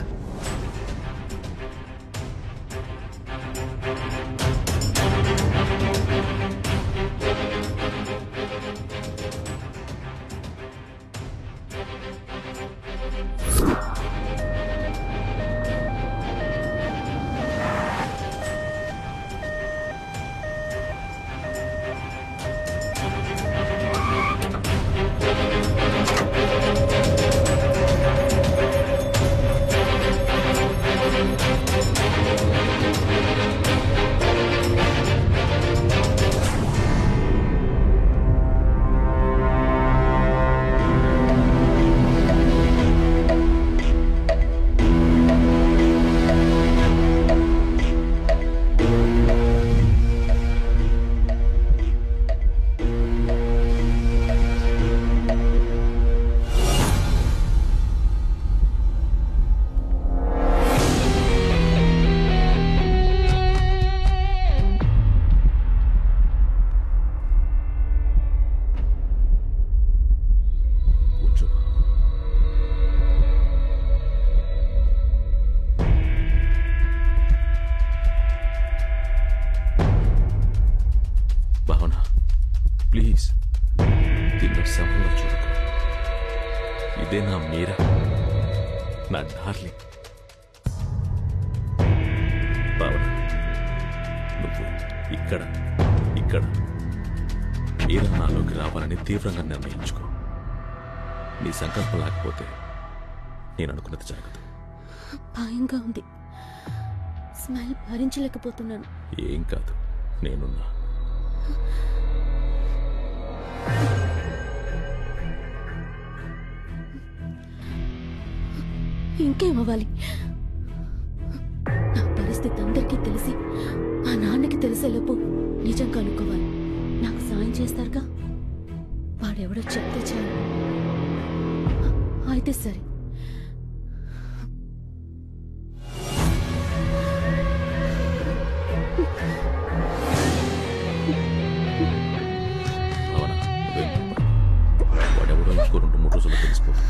Speaker 4: ఇదే నా మీరా, నా డార్లింగ్. భావన, నువ్వు ఇక్కడ ఇక్కడ మీరా నాలోకి రావాలని తీవ్రంగా నిర్ణయించుకో. నీ సంకల్పం లేకపోతే నేను అనుకున్నది జరగదు.
Speaker 3: భయంగా ఉంది, స్మైల్ భరించలేకపోతున్నాను.
Speaker 4: ఏం కాదు, నేనున్నా.
Speaker 3: ఇంకేమవ్వాలి? నా పరిస్థితి అందరికీ తెలిసి మా నాన్నకి తెలిసేలోపు నిజం కనుక్కోవాలి. నాకు సాయం చేస్తారుగా? వాడెవడో చెప్తే చాలు. అయితే సరే.
Speaker 4: వాడెవడో ఇంకో 2-3 రోజుల్లో తెలిసిపోతుంది.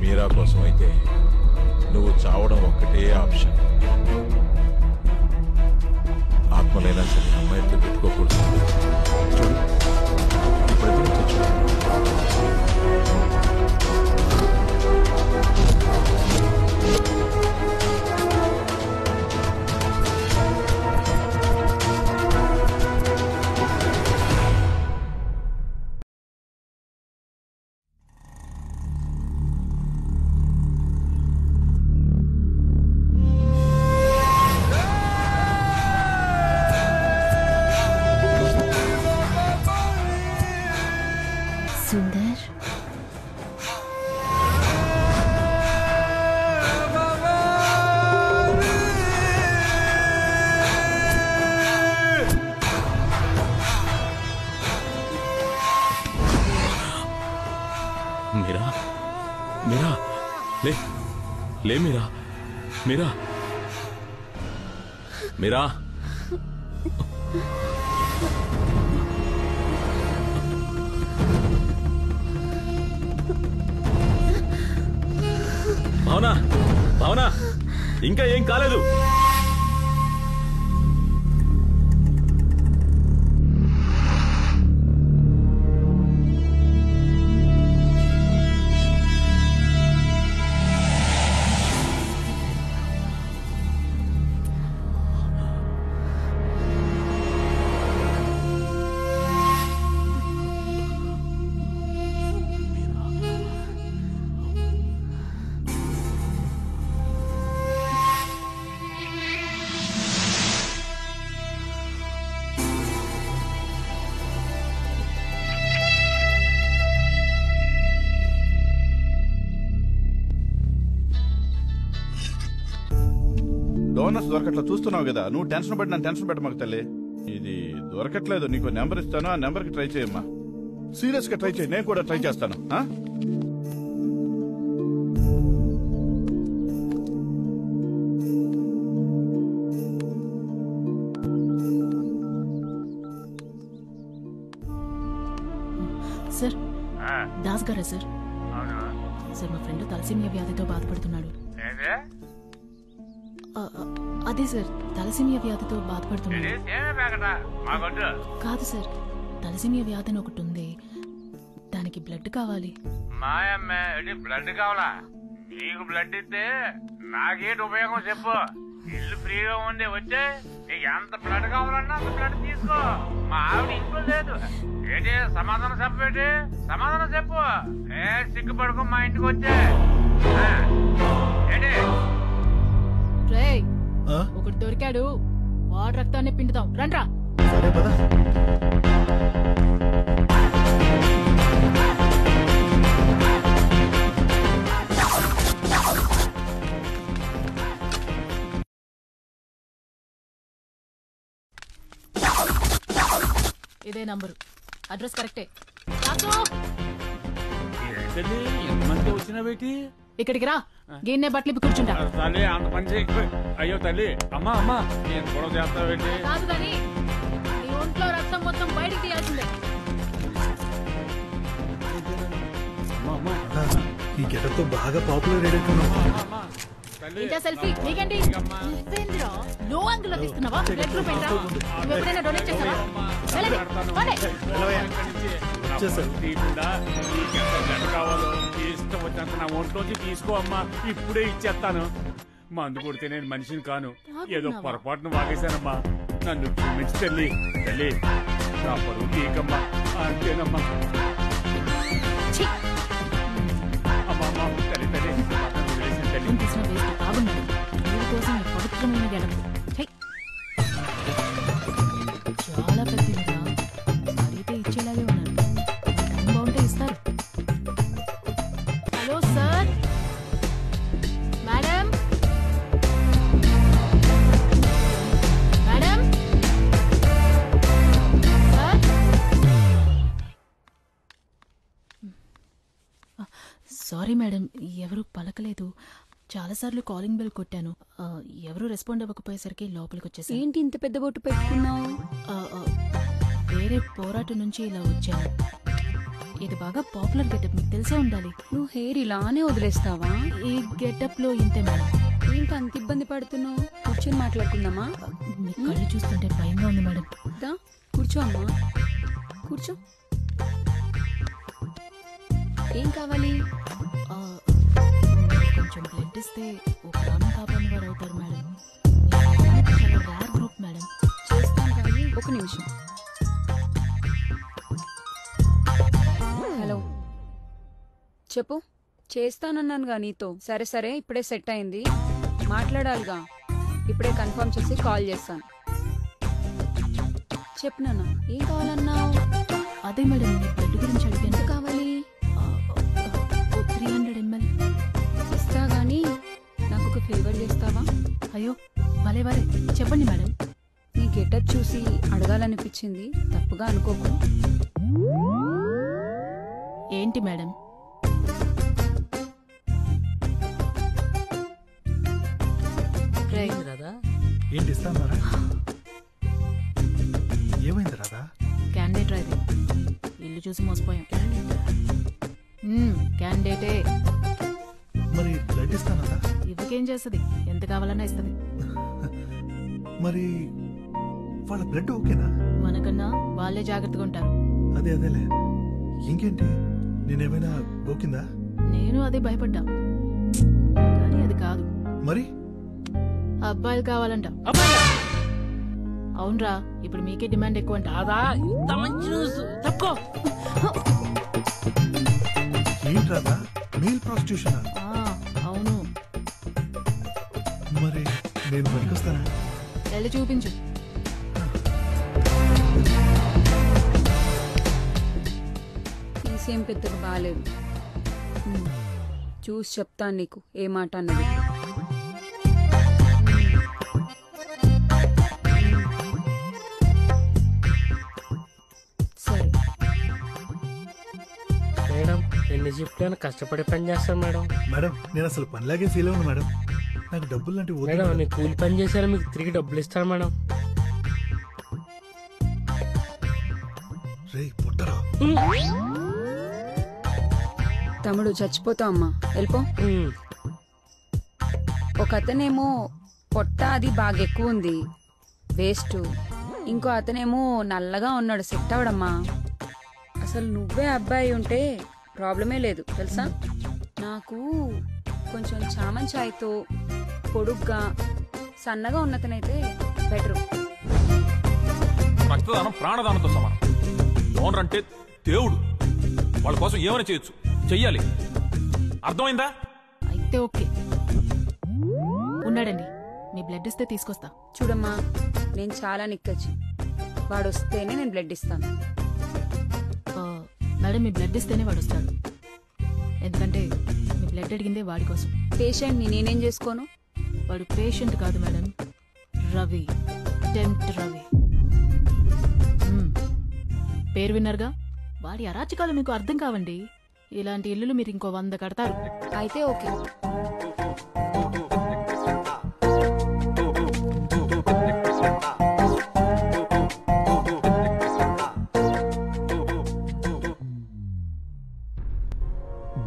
Speaker 2: మీరా కోసం అయితే నువ్వు చావడం ఒక్కటే ఆప్షన్. ఆత్మలైనా సరే అమ్మాయితో పెట్టుకోకూడదు. చూడు, ఇప్పుడు
Speaker 3: సుందర్,
Speaker 4: మీరా, మీరా, లే లే మీరా, మీరా, మీరా. భావన, భావన, ఇంకా ఏం కాలేదు.
Speaker 6: డోనర్స్ దొరకట్లా చూస్తున్నావు కదా, నువ్వు టెన్షన్ పడి నన్ను టెన్షన్ పెట్టమాకు తల్లి. ఇది దొరకట్లేదు, నీకు నెంబర్ ఇస్తాను, ఆ నెంబర్కి ట్రై చేయమ్మా. సీరియస్ గా ట్రై చేయి, నేను కూడా ట్రై చేస్తాను.
Speaker 13: సార్, దాస్ గారా సార్? సార్, మా ఫ్రెండ్ తలసేమియా వ్యాధితో బాధపడుతున్నాడు. అదే సార్ తలసేమియా వ్యాధితో బాధపడుతున్నాను. కాదు సార్, తలసేమియా వ్యాధి అని ఒకటి ఉంది, దానికి బ్లడ్ కావాలి.
Speaker 14: మాయమ్మే బ్లడ్ కావాలా? నీకు బ్లడ్ ఇస్తే నాకేంటి ఉపయోగం చెప్పు. ఇల్లు ఫ్రీగా ఉంది, వచ్చే నీకు ఎంత బ్లడ్ కావాలన్నా అంత బ్లడ్ తీసుకో. మా ఆవిడ ఇంట్లో లేదు. ఏంటి సమాధానం చెప్పేటి? సమాధానం చెప్పు. ఏ సిగ్గుపడుకో, మా ఇంటికి వచ్చే. ఏంటి
Speaker 13: రేయ్, ఒకటి దొరికాడు, వాడు రక్తాన్ని పిండుతాం, రండ్రా.
Speaker 9: సరే పద.
Speaker 13: ఇదే నంబరు, అడ్రస్ కరెక్టే.
Speaker 14: ఎంతమంది వచ్చినావేటి?
Speaker 13: ఇక్కడికి రా, గిన్నె బట్టలు కూర్చుంటా.
Speaker 14: తల్లి అంత పని చేయి. అయ్యో తల్లి, అమ్మా అమ్మా నేను గొడవ చేస్తావేంటి?
Speaker 13: కాదు కానీ నీ ఒంట్లో రక్తం మొత్తం బయటికి తీయాల్సిందే.
Speaker 9: ఈ గెటప్ తో బాగా పాపులర్ అయ్యేట్టున్నావు.
Speaker 13: ఇంకా సెల్ఫీ నీకేంటి? లో యాంగిల్ లో తీస్తున్నావా? బ్లడ్ గ్రూప్ ఏంటా? నువ్వు ఎప్పుడైనా డొనేట్ చేసావా? వెళ్ళండి,
Speaker 14: కావాలో ఇష్టం వచ్చినంత నా ఒంట్లోంచి తీసుకో అమ్మా, ఇప్పుడే ఇచ్చేస్తాను. మందు కొడితే నేను మనిషిని కాను, ఏదో పొరపాటును వాగేశానమ్మా, నన్ను క్షమించి తల్లి. తల్లి నా పరువు తీయకమ్మా, అంతేనమ్మా. అమ్మా అమ్మా తల్లి తల్లి తల్లి
Speaker 13: బాగున్నాడు కోసం పవిత్రమైన గడప చాలా పెద్దదిగా అడిగితే ఇచ్చేలాగే ఉన్నారు. టైం బాగుంటే ఇస్తారు. Hello sir, madam madam sir. Sorry madam, ఎవరు పలకలేదు. చాలాసార్లు కాలింగ్ బెల్ కొట్టాను, ఎవరు రెస్పాండ్ అవ్వకపోయేసరికి లోపలికి వచ్చేసాను.
Speaker 15: ఏంటి ఇంత పెద్ద బొట్టు పెట్టుకున్నావు?
Speaker 13: వేరే పోరాటం నుంచి ఇలా వచ్చాను. ఇది బాగా పాపులర్ గెటప్, మీకు తెలిసే ఉండాలి.
Speaker 15: నువ్వు హెయిర్ ఇలానే వదిలేస్తావా?
Speaker 13: ఈ గెటప్ లో ఇంతే మేడం.
Speaker 15: ఏంటి అంత ఇబ్బంది పడుతున్నావు? కూర్చొని మాట్లాడుకుందామా?
Speaker 13: మీ కళ్ళు చూస్తుంటే భయంగా ఉంది మేడం.
Speaker 15: కూర్చో అమ్మా, కూర్చో. ఏం కావాలి?
Speaker 13: కొంచెం బ్లడ్ ఇస్తే ఓ ప్రాణం కాపాడిన వారు అవుతారు మేడం. చాలా రేర్ గ్రూప్ మేడం.
Speaker 15: చేస్తాను కానీ ఒక నిమిషం. హలో చెప్పు. చేస్తానన్నానుగా నీతో. సరే సరే, ఇప్పుడే సెట్ అయింది, మాట్లాడాలిగా. ఇప్పుడే కన్ఫర్మ్ చేసి కాల్ చేస్తాను. చెప్పు నాన్న, ఏం కావాలన్నావు?
Speaker 13: అదే మేడం, మీ బ్లడ్ గురించి అడిగాను.
Speaker 15: ఎంత కావాలి?
Speaker 13: 300 ml
Speaker 15: ఇస్తా గానీ నాకు ఒక ఫేవర్ చేస్తావా?
Speaker 13: అయ్యో భలే భలే, చెప్పండి మేడం.
Speaker 15: నీ గెటప్ చూసి అడగాలనిపించింది, తప్పుగా అనుకోకు.
Speaker 13: ఏంటి మేడం?
Speaker 9: ఏంటి ఇస్తాన్నారా? ఏమైంది రాదా?
Speaker 13: క్యాండిడేట్ రాది, ఇల్లు చూసి మోసపోయాం. క్యాండిడేటే.
Speaker 9: మరి బ్లడ్ ఇస్తానదా?
Speaker 13: ఇవ్వకేం చేస్తుంది, ఎంత కావాలన్నా ఇస్తుంది.
Speaker 9: మరి వాళ్ళ బ్లడ్ ఓకేనా?
Speaker 13: మనకన్నా వాళ్ళే జాగ్రత్తగా ఉంటారు.
Speaker 9: అదే అదేలే. ఇంకేంటి, నేనేమైనా గోకిందా?
Speaker 13: నేను అదే భయపడ్డా, కానీ అది కాదు.
Speaker 9: మరి
Speaker 13: అబ్బాయిలు కావాలంట. అవునరా, ఇప్పుడు మీకే డిమాండ్ ఎక్కువ అంట.
Speaker 8: అదా ఇంత మంచి న్యూస్ తక్కువ.
Speaker 9: ఏంట్రాదా, మెయిల్ ప్రాస్టిట్యూషన్?
Speaker 13: అవును.
Speaker 9: మరి నేను పనికొస్తానా?
Speaker 13: వెళ్ళి చూపించు.
Speaker 15: తీసేం పెద్దగా బాగాలేదు, చూసి చెప్తాను నీకు ఏ మాట అన్నది. సరే
Speaker 8: మేడం, ఎన్ని షిఫ్ట్లను కష్టపడి పని చేస్తాను మేడం.
Speaker 9: మేడం నేను అసలు పనిలాగే ఫీల్ అవ్వను మేడం, నాకు డబ్బులు లాంటివి
Speaker 8: మేడం. నేను కూలి పని చేశాను, మీకు తిరిగి డబ్బులు ఇస్తాను మేడం.
Speaker 15: తమ్ముడు చచ్చిపోతావు అమ్మా, వెళ్ళిపో. ఒక అతనేమో పొట్ట అది బాగా ఎక్కువ ఉంది, వేస్ట్. ఇంకో అతనేమో నల్లగా ఉన్నాడు, సెట్ అవడమ్మా. అసలు నువ్వే అబ్బాయి ఉంటే ప్రాబ్లమే లేదు తెలుసా. నాకు కొంచెం చామన్ ఛాయ్తో పొడుగ్గా సన్నగా ఉన్నతనైతే బెటరు.
Speaker 11: రక్తదానం ప్రాణదానంతో సమానం. డోనర్ అంటే దేవుడు, వాళ్ళ కోసం ఏమైనా చేయొచ్చు, చెయ్యాలి. అర్థమైందా?
Speaker 13: అయితే ఓకే, ఉన్నాడండి, మీ బ్లడ్ ఇస్తే తీసుకొస్తా.
Speaker 15: చూడమ్మా, నేను చాలా నిక్కచ్చి, వాడు వస్తేనే నేను బ్లడ్ ఇస్తాను.
Speaker 13: మేడం, మీ బ్లడ్ ఇస్తేనే వాడు వస్తాడు, ఎందుకంటే మీ బ్లడ్ అడిగిందే వాడి కోసం.
Speaker 15: పేషెంట్ని నేనేం చేసుకోను?
Speaker 13: వాడు పేషెంట్ కాదు మేడం, రవి, టెంప్ట్ రవి. పేరు విన్నారుగా, వాడి అరాచకాలు మీకు అర్థం కావండి. ఇలాంటి ఇల్లులు మీరు ఇంకో 100 కడతారు.
Speaker 15: అయితే ఓకే.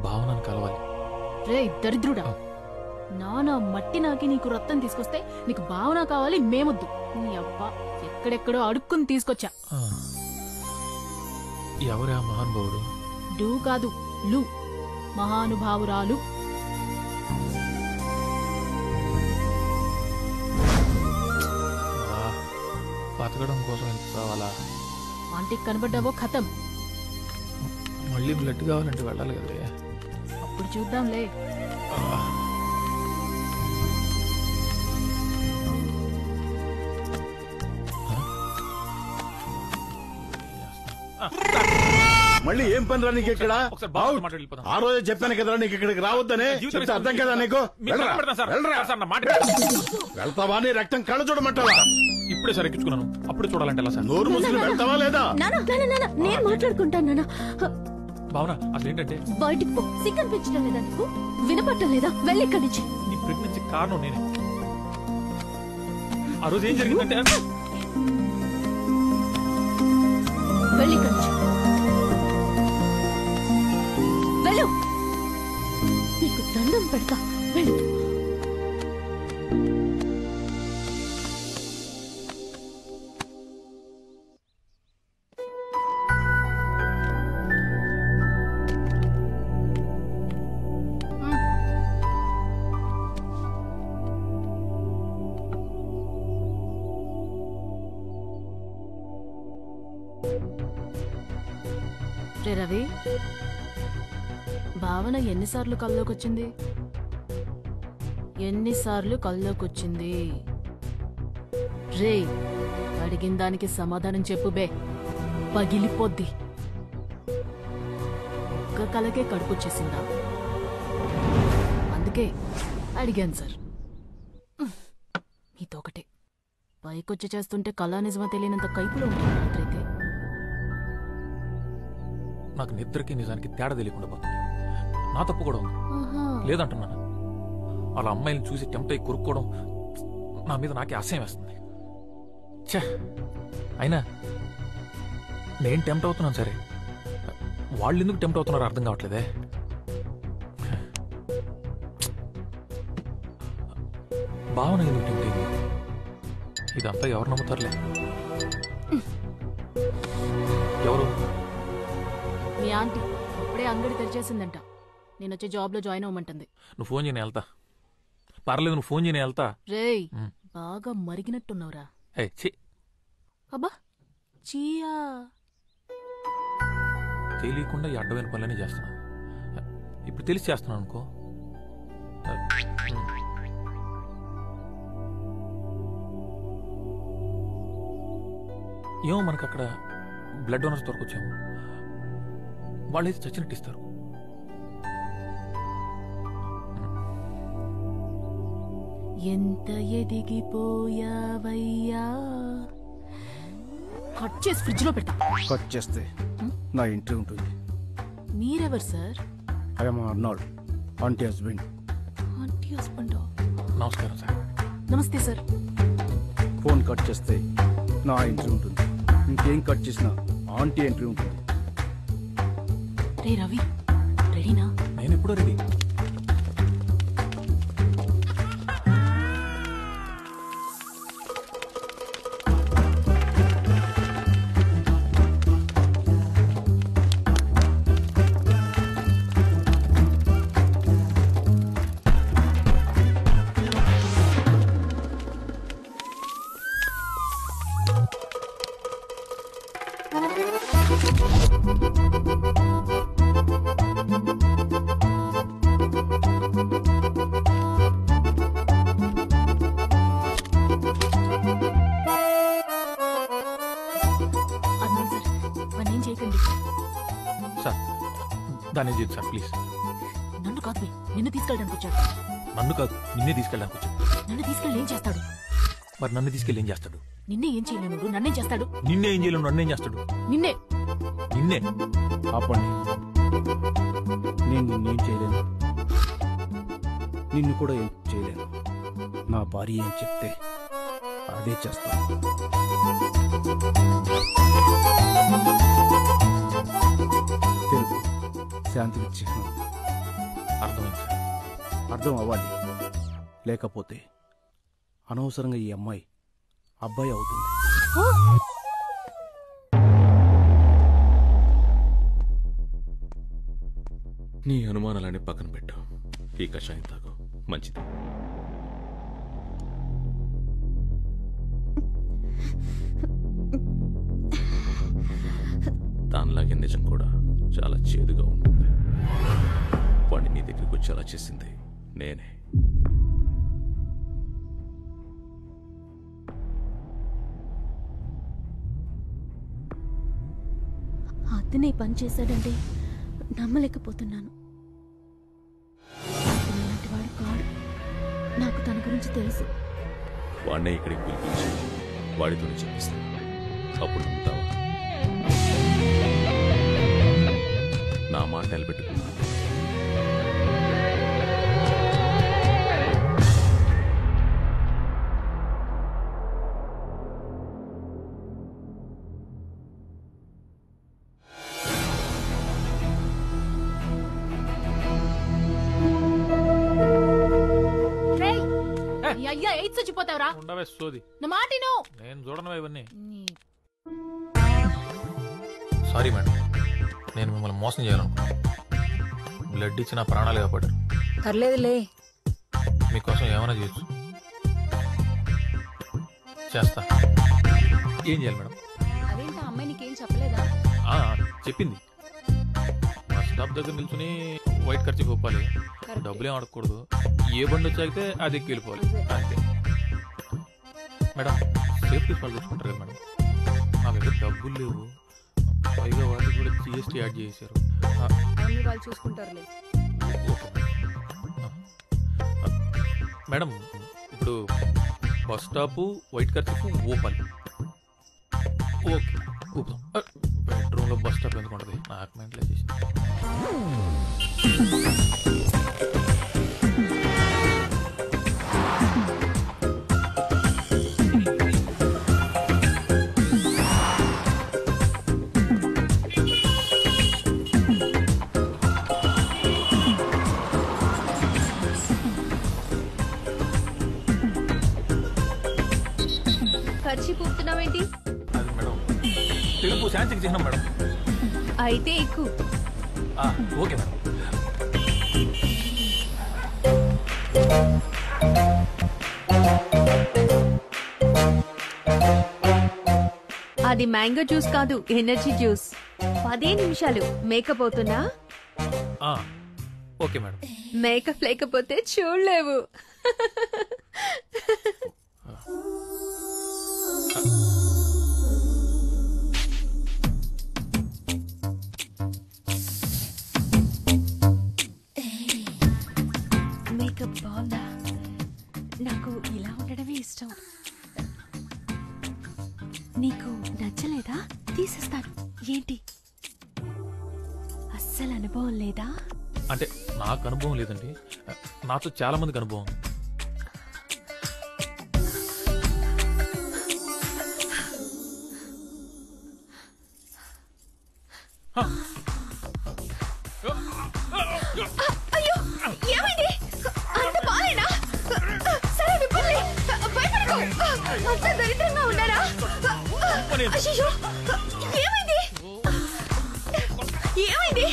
Speaker 11: భావనను కలవాలి.
Speaker 13: రే దరిద్రుడా, నానా మట్టి నాకి నీకు రక్తం తీసుకొస్తే నీకు భావన కావాలి, మేమొద్దు. నీ అబ్బా ఎక్కడెక్కడో అడుక్కుని తీసుకొచ్చా.
Speaker 11: ఎవరా మహానుభావుడు?
Speaker 13: డూ కాదు, లు, మహానుభావురాలు.
Speaker 11: బతకడం కోసం ఎంత కావాలా?
Speaker 13: ఆంటీకి కనబడ్డావో ఖతం.
Speaker 11: మళ్ళీ బ్లడ్ కావాలంటే వెళ్ళాలి కదా.
Speaker 13: అప్పుడు చూద్దాంలే.
Speaker 5: మళ్ళీ ఏం పని రా నీకు ఇక్కడ? ఆ రోజే చెప్పాను కదరా నీకు ఇక్కడికి రావద్దనే. చెప్తే అర్థం కదా నీకు? వెళ్తావా? నీ రక్తం కళ్ళ చూడమంటావా?
Speaker 11: ఇప్పుడే సార్ ఎక్కించుకున్నాను, అప్పుడు చూడాలంటే ఎలా సార్?
Speaker 5: నోరు మూసుకుని వెళ్తావా లేదా?
Speaker 3: నేను మాట్లాడుకుంటాను నాన్న.
Speaker 11: భావన, అసలు ఏంటంటే
Speaker 3: బయటికి పో. సిగ్గం పెంచడం లేదా నీకు? వినపట్టం లేదా? వెళ్ళి ఇక్కడి నుంచి.
Speaker 11: ఈ ప్రెగ్నెన్సీ కారణం నేనే. ఆ రోజు ఏం జరిగిందంటే
Speaker 3: వెళ్ళి ఇక్కడి నుంచి వెళ్ళు. నీకు దండం పెడతా, వెళ్ళు. రే రవి, భావన ఎన్నిసార్లు కల్లోకొచ్చింది? ఎన్నిసార్లు కల్లోకొచ్చింది? రే, అడిగిన దానికి సమాధానం చెప్పు బే, పగిలిపోద్ది. ఒక్క కలకే కడుపుచ్చేసిందా? అందుకే అడిగాను సార్. మీతో ఒకటే పైకొచ్చి చేస్తుంటే కళా నిజమా తెలియనంత కైపులో ఉంటుంది రాత్రైతే.
Speaker 11: నాకు నిద్రకి నిజానికి తేడా తెలియకుండా పోతుంది. నా తప్పు కూడా ఉంది, లేదంటున్నాను. అలా అమ్మాయిని చూసి టెంప్ట్ అయ్యి కొరుక్కోవడం నా మీద నాకే అసహ్యం వేస్తుంది. ఛే, అయినా నేను టెంప్ట్ అవుతున్నాను సరే, వాళ్ళు ఎందుకు టెంప్ట్ అవుతున్నారో అర్థం కావట్లేదే. భావన ఎందుకు టెంప్ట్ అయింది? ఇదంతా ఎవరు నమ్ముతారులే. ఎవరు?
Speaker 13: మీ ఆంటీ అప్పుడే అంగడి తెరిచేసిందంట. నేను వచ్చే జాబ్ లో జాయిన్ అవ్వమంటుంది.
Speaker 11: నువ్వు ఫోన్ చేయని వెళ్తా. పర్లేదు, నువ్వు ఫోన్ చేయని వెళ్తా.
Speaker 13: రేయ్, బాగా మరిగినట్టున్నావురా. అబ్బా చీయా,
Speaker 11: తెలియకుండా ఈ అడ్డమైన పనులన్నీ చేస్తున్నా. ఇప్పుడు తెలిసి చేస్తున్నాను అనుకో. ఏమో మనకు అక్కడ బ్లడ్ డోనర్స్ దొరకొచ్చాము. వాళ్ళైతే చచ్చినట్టు ఇస్తారు.
Speaker 13: ఎంత ఎదిగిపోయావయ్యా. కట్ చేసి ఫ్రిడ్జ్ లో పెడతా.
Speaker 16: కట్ చేస్తే నా ఎంట్రీ ఉంటుంది.
Speaker 13: మీరెవరు sir?
Speaker 16: I'm Arnold, aunty husband.
Speaker 13: Aunty husband?
Speaker 11: నమస్కారం సార్.
Speaker 13: నమస్తే సార్.
Speaker 16: ఫోన్ కట్ చేస్తే నా ఎంట్రీ ఉంటుంది. ఇంకేం కట్ చేసినా ఆంటీ ఎంట్రీ ఉంటుంది.
Speaker 13: రే రవి, రెడీనా?
Speaker 11: నేను ఎప్పుడో రెడీ.
Speaker 13: చేయకండి.
Speaker 11: సార్ దాన్ని చేయదు సార్ ప్లీజ్.
Speaker 13: నన్ను కాదు నిన్ను తీసుకెళ్ళడానికి వచ్చాడు.
Speaker 11: నన్ను కాదు నిన్నే తీసుకెళ్ళడానికి వచ్చాడు.
Speaker 13: నన్ను తీసుకెళ్ళి ఏం చేస్తాడు?
Speaker 11: మరి నన్ను తీసుకెళ్ళి ఏం చేస్తాడు?
Speaker 13: నిన్నే ఏం చేయలేను, నన్నేం చేస్తాడు?
Speaker 11: నిన్నే ఏం చేయలేను, నన్నేం చేస్తాడు?
Speaker 13: నిన్నే
Speaker 11: నిన్నే
Speaker 16: ఆపండి. నేను నిన్నేం చేయలేను, నిన్ను కూడా ఏం చేయలేను. నా భార్య ఏం చెప్తే అదే చేస్తాను. తెలుగు శాంతికి చిహ్నం.
Speaker 11: అర్థమైంది సార్.
Speaker 16: అర్థం అవ్వాలి, లేకపోతే అనవసరంగా ఈ అమ్మాయి అబ్బాయి అవుతుంది.
Speaker 4: నీ అనుమానాలని పక్కన పెట్టు. ఈ కషాయం తాగు, మంచిది. దానిలాగే నిజం కూడా చాలా చేదుగా ఉంటుంది. వాడిని నీ దగ్గరికి వచ్చేలా చేసింది నేనే.
Speaker 3: అతనే పని చేశాడంటే నమ్మలేకపోతున్నాను. ఇలాంటి వాడు కాడు. నాకు తన గురించి తెలుసు.
Speaker 4: వాడినే ఇక్కడికి పిలిపించి వాడితోనే చెప్పిస్తాను. అప్పుడు నమ్ముతావా? నా మాట నిలబెట్టుకున్నా.
Speaker 13: అయ్యా ఎయిట్ చచ్చిపోతావురా.
Speaker 11: ఉండవే సోది.
Speaker 13: నా మాటిను.
Speaker 11: నేను చూడను ఇవన్నీ. సారీ మేడం, నేను మిమ్మల్ని మోసం చేయాలనుకున్నాను. బ్లడ్ ఇచ్చి నా ప్రాణాలు కాపాడారు.
Speaker 15: పర్లేదులే,
Speaker 11: మీకోసం ఏమైనా చేయొచ్చు. చేస్తా. ఏం చేయాలి మేడం?
Speaker 15: అదేంటా అమ్మాయి నీకేం చెప్పలేదా?
Speaker 11: చెప్పింది. మా స్టాప్ దగ్గర నిల్చుని వైట్ ఖర్చు గొప్పాలి, డబ్బులేం అడగకూడదు, ఏ బండి వచ్చాగితే అది ఎక్కి వెళ్ళిపోవాలి అంతే. మేడం సేఫ్టీ వాళ్ళు తెచ్చుకుంటారు కదా మేడం, నా దగ్గర డబ్బులు లేవు, పైగా వాళ్ళు కూడా జిఎస్టీ యాడ్ చేశారు.
Speaker 15: వాళ్ళు చూసుకుంటారులే.
Speaker 11: మేడం ఇప్పుడు బస్ స్టాప్ వైట్ ఖర్చు ఓపాలి. ఓకే ఊపుదాం. బెడ్రూమ్లో బస్ స్టాప్ ఎందుకు ఉంటుంది? నాకు మెంట్లో చేసి
Speaker 7: ఖర్చు పూపుతున్నావేంటి?
Speaker 11: అది మేడం తెలుగు శాంతికి చిహ్నం మేడం.
Speaker 7: అయితే ఎక్కువ.
Speaker 11: Okay madam.
Speaker 7: అది మ్యాంగో జ్యూస్ కాదు, ఎనర్జీ జ్యూస్. 10 నిమిషాలు మేకప్ అవుతున్నా?
Speaker 11: Okay madam.
Speaker 7: మేకప్ లేకపోతే చూడలేవు. మేకప్ బాగుందా? నాకు ఇలా ఉండడమే ఇష్టం. నీకు నచ్చలేదా? తీసేస్తాను. ఏంటి అస్సలు అనుభవం లేదా?
Speaker 11: అంటే నాకు అనుభవం లేదండి, నాతో చాలా మందికి అనుభవం.
Speaker 3: అయ్యో ఏమైంది? అంత బాలేనా? సరే విప్పండి, భయపడకు. అంత దరిద్రంగా ఉన్నారా? అయ్యో ఏమైంది? ఏమైంది?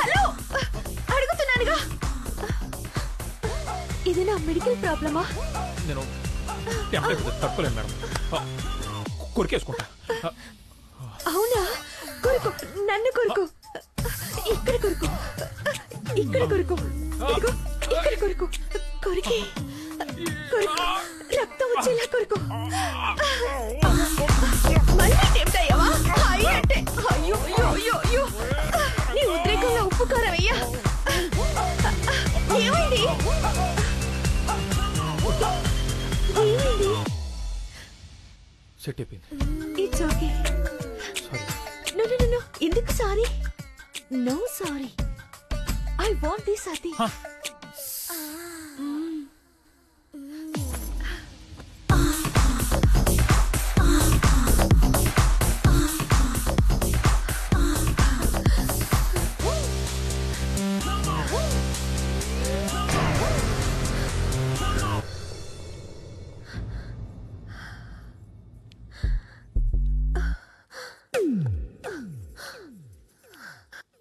Speaker 3: హలో అడుగుతున్నానుగా. ఇది నా మెడికల్ ప్రాబ్లమా?
Speaker 11: నేను తట్టుకోలేను మేడం, కొరికేసుకుంటా.
Speaker 3: అవునా? కొరుకు, నన్ను కొరుకు. ఇక్కడ కొరుకు, ఇక్కడ కొరుకు, ఇదిగో ఇక్కడ కొరుకు. కొరికి కొరుకు, రక్తం వచ్చేలా కొరుకు. మళ్ళీ టెంప్ట్ అయ్యావా?
Speaker 11: సెట్ అయిపోయింది.
Speaker 3: It's okay. No no no, ఎందుకు sorry? No sorry, I want this అతి.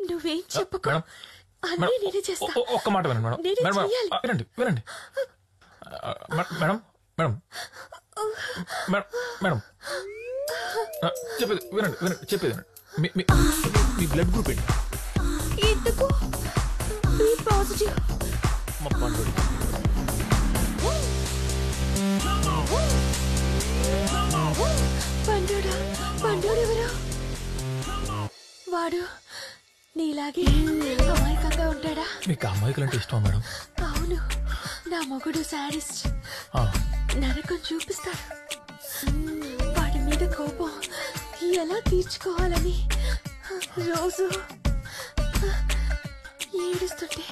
Speaker 3: నువ్వేం చెప్పకు, అన్నీ నేనే చేస్తా.
Speaker 11: ఒక్క మాట వినండి మేడం.
Speaker 3: నేనే
Speaker 11: మేడం
Speaker 3: చెయ్యాలి.
Speaker 11: వినండి వినండి మేడం మేడం మేడం మేడం చెప్పేది వినండి వినండి చెప్పేది వినండి. మీ బ్లడ్ గ్రూప్ ఏంటి?
Speaker 3: ఎందుకు? B positive.
Speaker 11: మా పండుగ
Speaker 3: పండుడా? పండుడెవరు? వాడు నీలాగే అమాయకంగా ఉంటాడా?
Speaker 11: మీకు అమ్మాయికులు అంటే ఇష్టం మేడం?
Speaker 3: అవును, నా మొగుడు సాడిస్ట్. నరకం చూపిస్తాడు. వాడి మీద కోపం ఎలా తీర్చుకోవాలని రోజు ఏడుస్తుంటే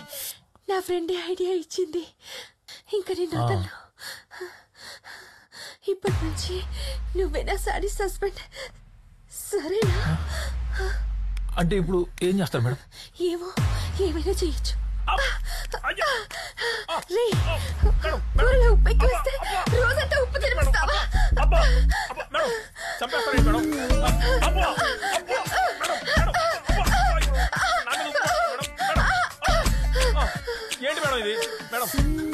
Speaker 3: నా ఫ్రెండ్ ఐడియా ఇచ్చింది. ఇంకా నేను వదలను. ఇప్పటి నుంచి నువ్వే నా సాడిస్ట్ హస్బెండ్, సరేనా?
Speaker 11: అంటే ఇప్పుడు ఏం చేస్తారు మేడం?
Speaker 3: ఏమో, ఏమైనా చేయొచ్చు. కూరలో ఉప్పు ఎక్కువ వస్తే రోజంతా ఉప్పు తినిపిస్తావా?
Speaker 11: ఏంటి మేడం ఇది? మేడం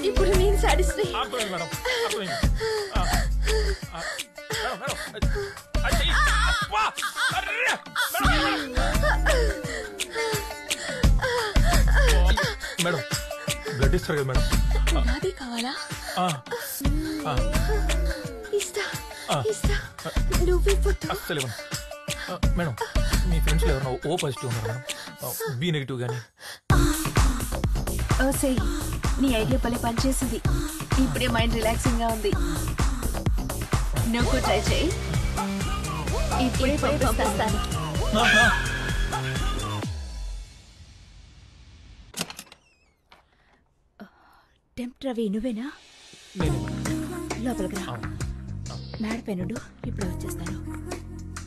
Speaker 3: ఇప్పుడు నేను సాడిస్ట్ని.
Speaker 11: మేడం మేడం బ్లడ్ ఇస్తారు కదా మేడం?
Speaker 3: నాదే కావాలా? ఇస్తా ఇస్తా, నువ్వే పుట్టు.
Speaker 11: అస్సలు మేడం, మీ ఫ్రెండ్స్ ఎవరన్నా ఓ పాజిటివ్ ఉన్నారు మేడం? బి నెగిటివ్ కానీ?
Speaker 7: ఓసే, నీ ఐడియా పలే పనిచేసింది. ఇప్పుడే మైండ్ రిలాక్సింగ్ గా ఉంది. నువ్వు ట్రై చేయి. ఇప్పుడే పంపిస్తాను. టెంప్ రవి, నువ్వేనా? లోపలికి రా. మేడపైనుండు, ఇప్పుడు వచ్చేస్తాను.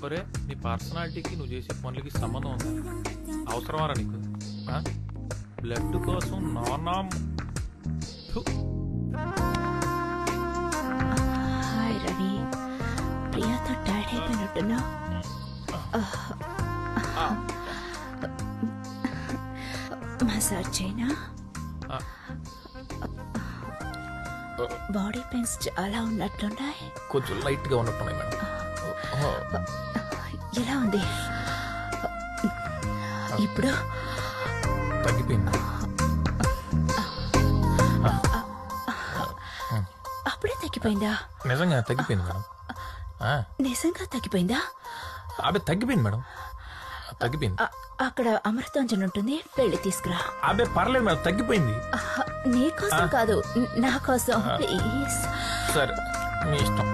Speaker 11: ఒరే, నీ పర్సనాలిటీకి నువ్వు చేసే పనులకి సంబంధం ఉందా? అవసరమారా నీకు? బ్లడ్ కోసం నానా.
Speaker 7: హాయ్ రవి, ప్రియాతో టైర్డ్ అయిపోయినట్టున్నా. మసాజ్ చేయనా? బాడీ పెయిన్స్ చాలా ఉన్నట్లున్నాయి.
Speaker 11: కొంచెం లైట్ గా ఉన్నట్టున్నాయి మేడం.
Speaker 7: ఎలా ఉంది ఇప్పుడు?
Speaker 11: తగ్గిపోయింది.
Speaker 7: అప్పుడే తగ్గిపోయిందా?
Speaker 11: నిజంగా తగ్గిపోయింది మేడం.
Speaker 7: నిజంగా తగ్గిపోయిందా?
Speaker 11: అబ్బే తగ్గిపోయింది మేడం, తగ్గిపోయింది.
Speaker 7: అక్కడ అమృతాంజన్ ఉంటుంది, వెళ్ళి తీసుకురా.
Speaker 11: అబ్బే పర్లేదు మేడం, తగ్గిపోయింది.
Speaker 7: నీ కోసం కాదు, నా కోసం ప్లీజ్.
Speaker 11: సరే, మీ ఇష్టం.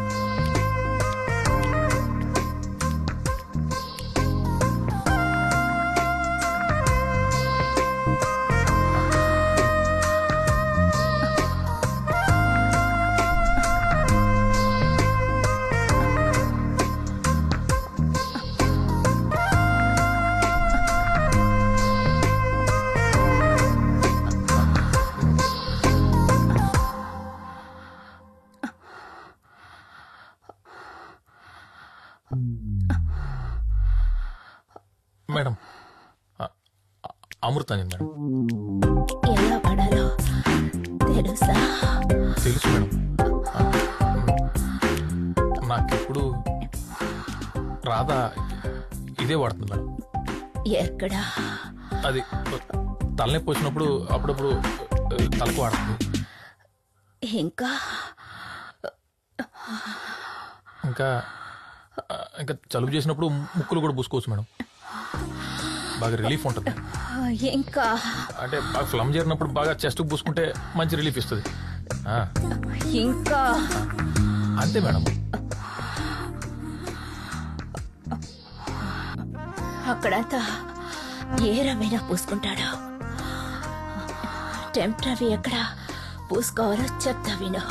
Speaker 11: Madam, Amrutanjan madam.
Speaker 7: ఎలా పడాలో తెలుసా?
Speaker 11: తెలుసు మేడం. నాకెప్పుడు రాధా ఇదే వాడుతుంది మేడం.
Speaker 7: ఎక్కడా?
Speaker 11: అది తలనొప్పి వచ్చినప్పుడు అప్పుడప్పుడు తలకు వాడుతుంది.
Speaker 7: ఇంకా
Speaker 11: ఇంకా ఇంకా జలుబు చేసినప్పుడు ముక్కులు కూడా పూసుకోవచ్చు మేడం. బాగా రిలీఫ్ ఉంటుంది.
Speaker 7: ఇంకా
Speaker 11: అంటే బాగా ఫ్లమ్ చేరినప్పుడు బాగా చెస్ట్ పూసుకుంటే మంచి రిలీఫ్ ఇస్తుంది.
Speaker 7: ఇంకా
Speaker 11: అంతే మేడం.
Speaker 12: అక్కడంతా ఏ రవైనా పూసుకుంటాడు. టెంప్ రవి ఎక్కడ పూసుకోవాలో చెప్తా విను.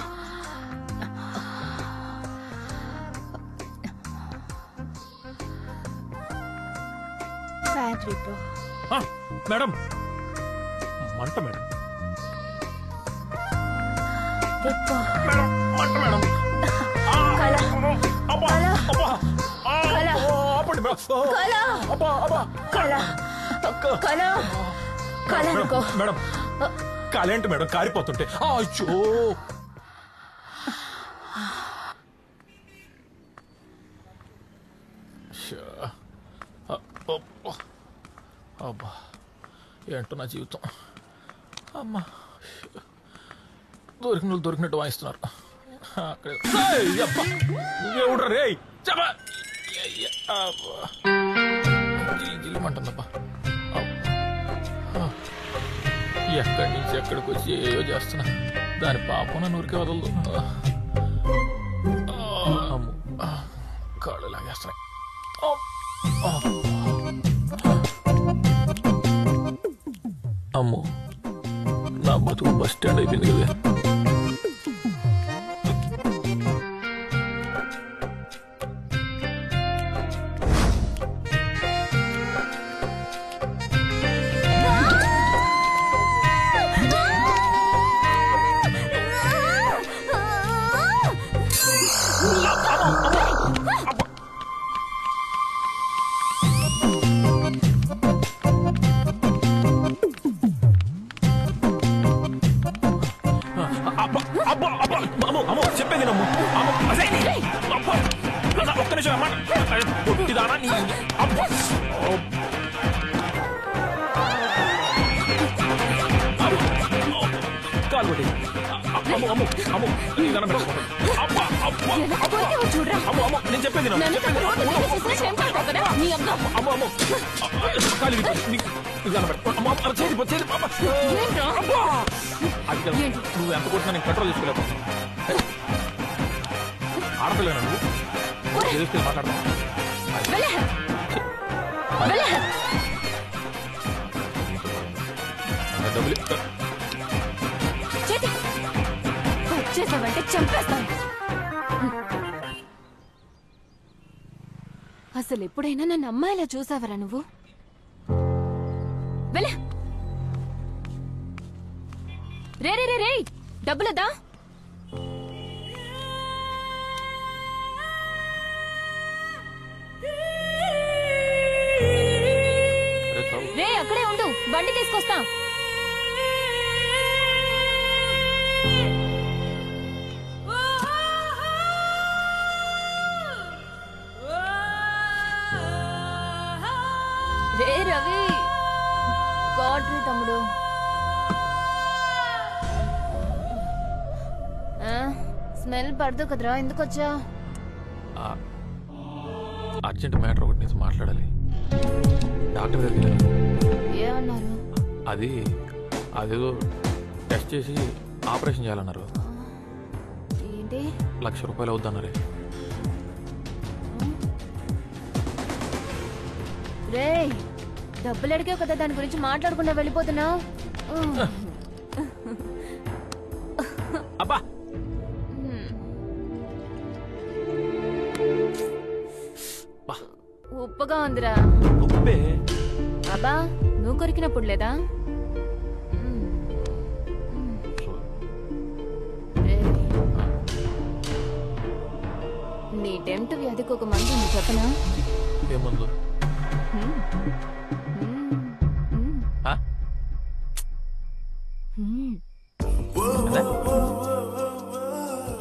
Speaker 11: మేడం మంట మేడం మేడం కాలేంటి మేడం కారిపోతుంటే అయ్యో అబ్బా ఏంటో నా జీవితం. అమ్మా దొరికినట్టు వాయిస్తున్నారు. ఎవడ్రా రే జిల్లుమంటుందబ్బా. ఎక్కడి నుంచి ఎక్కడికి వచ్చి ఏయో చేస్తున్నా. దాని పాపం నన్ను ఊరికే వదలదు. అమ్ము కాళ్ళు లాగేస్తున్నాయి. అమ్మో నా బతుకు బస్ స్టాండ్ అయిపోయింది కదా. చెప్పేది నమ్ము. ఒక్క నిమిషం అమ్మా పొట్టిదానా నీ కాలు కొట్టి నేను చెప్పేది నువ్వు ఎంత కొట్టినా నేను కంట్రోల్ చేసుకోలేకపో. ఆడపిల్లేనా నువ్వు తెలుసుకొని మాట్లాడతావు. డబ్బులు
Speaker 3: వచ్చేసావంటే చంపేస్తాను. అసలు ఎప్పుడైనా నన్ను అమ్మాయిలా చూసావరా నువ్వు? వెళ్ళ రే రే రే రే డబ్బులదా? రే అక్కడే ఉండు, బండి తీసుకొస్తా. రే రవి గాడ్రీ తమ్ముడు. స్మెల్ పడదు కదరా, ఎందుకు వచ్చా?
Speaker 11: అర్జెంట్ మ్యాటర్ ఒకటి నీతో మాట్లాడాలి. డాక్టర్ దగ్గర
Speaker 3: ఏమన్నారు?
Speaker 11: అదేదో టెస్ట్ చేసి ఆపరేషన్ చేయాలన్నారు.
Speaker 3: ఏంటి?
Speaker 11: 1,00,000 రూపాయలు అవుద్దన్నారే.
Speaker 3: రే డబ్బులు అడిగావు కదా, దాని గురించి మాట్లాడకుండా వెళ్ళిపోతున్నావు.
Speaker 11: అబ్బా
Speaker 3: ఉప్పగా ఉందిరా.
Speaker 11: ఉప్పే
Speaker 3: అబ్బా నువ్వు కొరికినప్పుడు లేదా? నీ టెంప్ట్ వ్యాధికి ఒక మందు ఉంది, చెప్పనా?
Speaker 11: ఏముందు?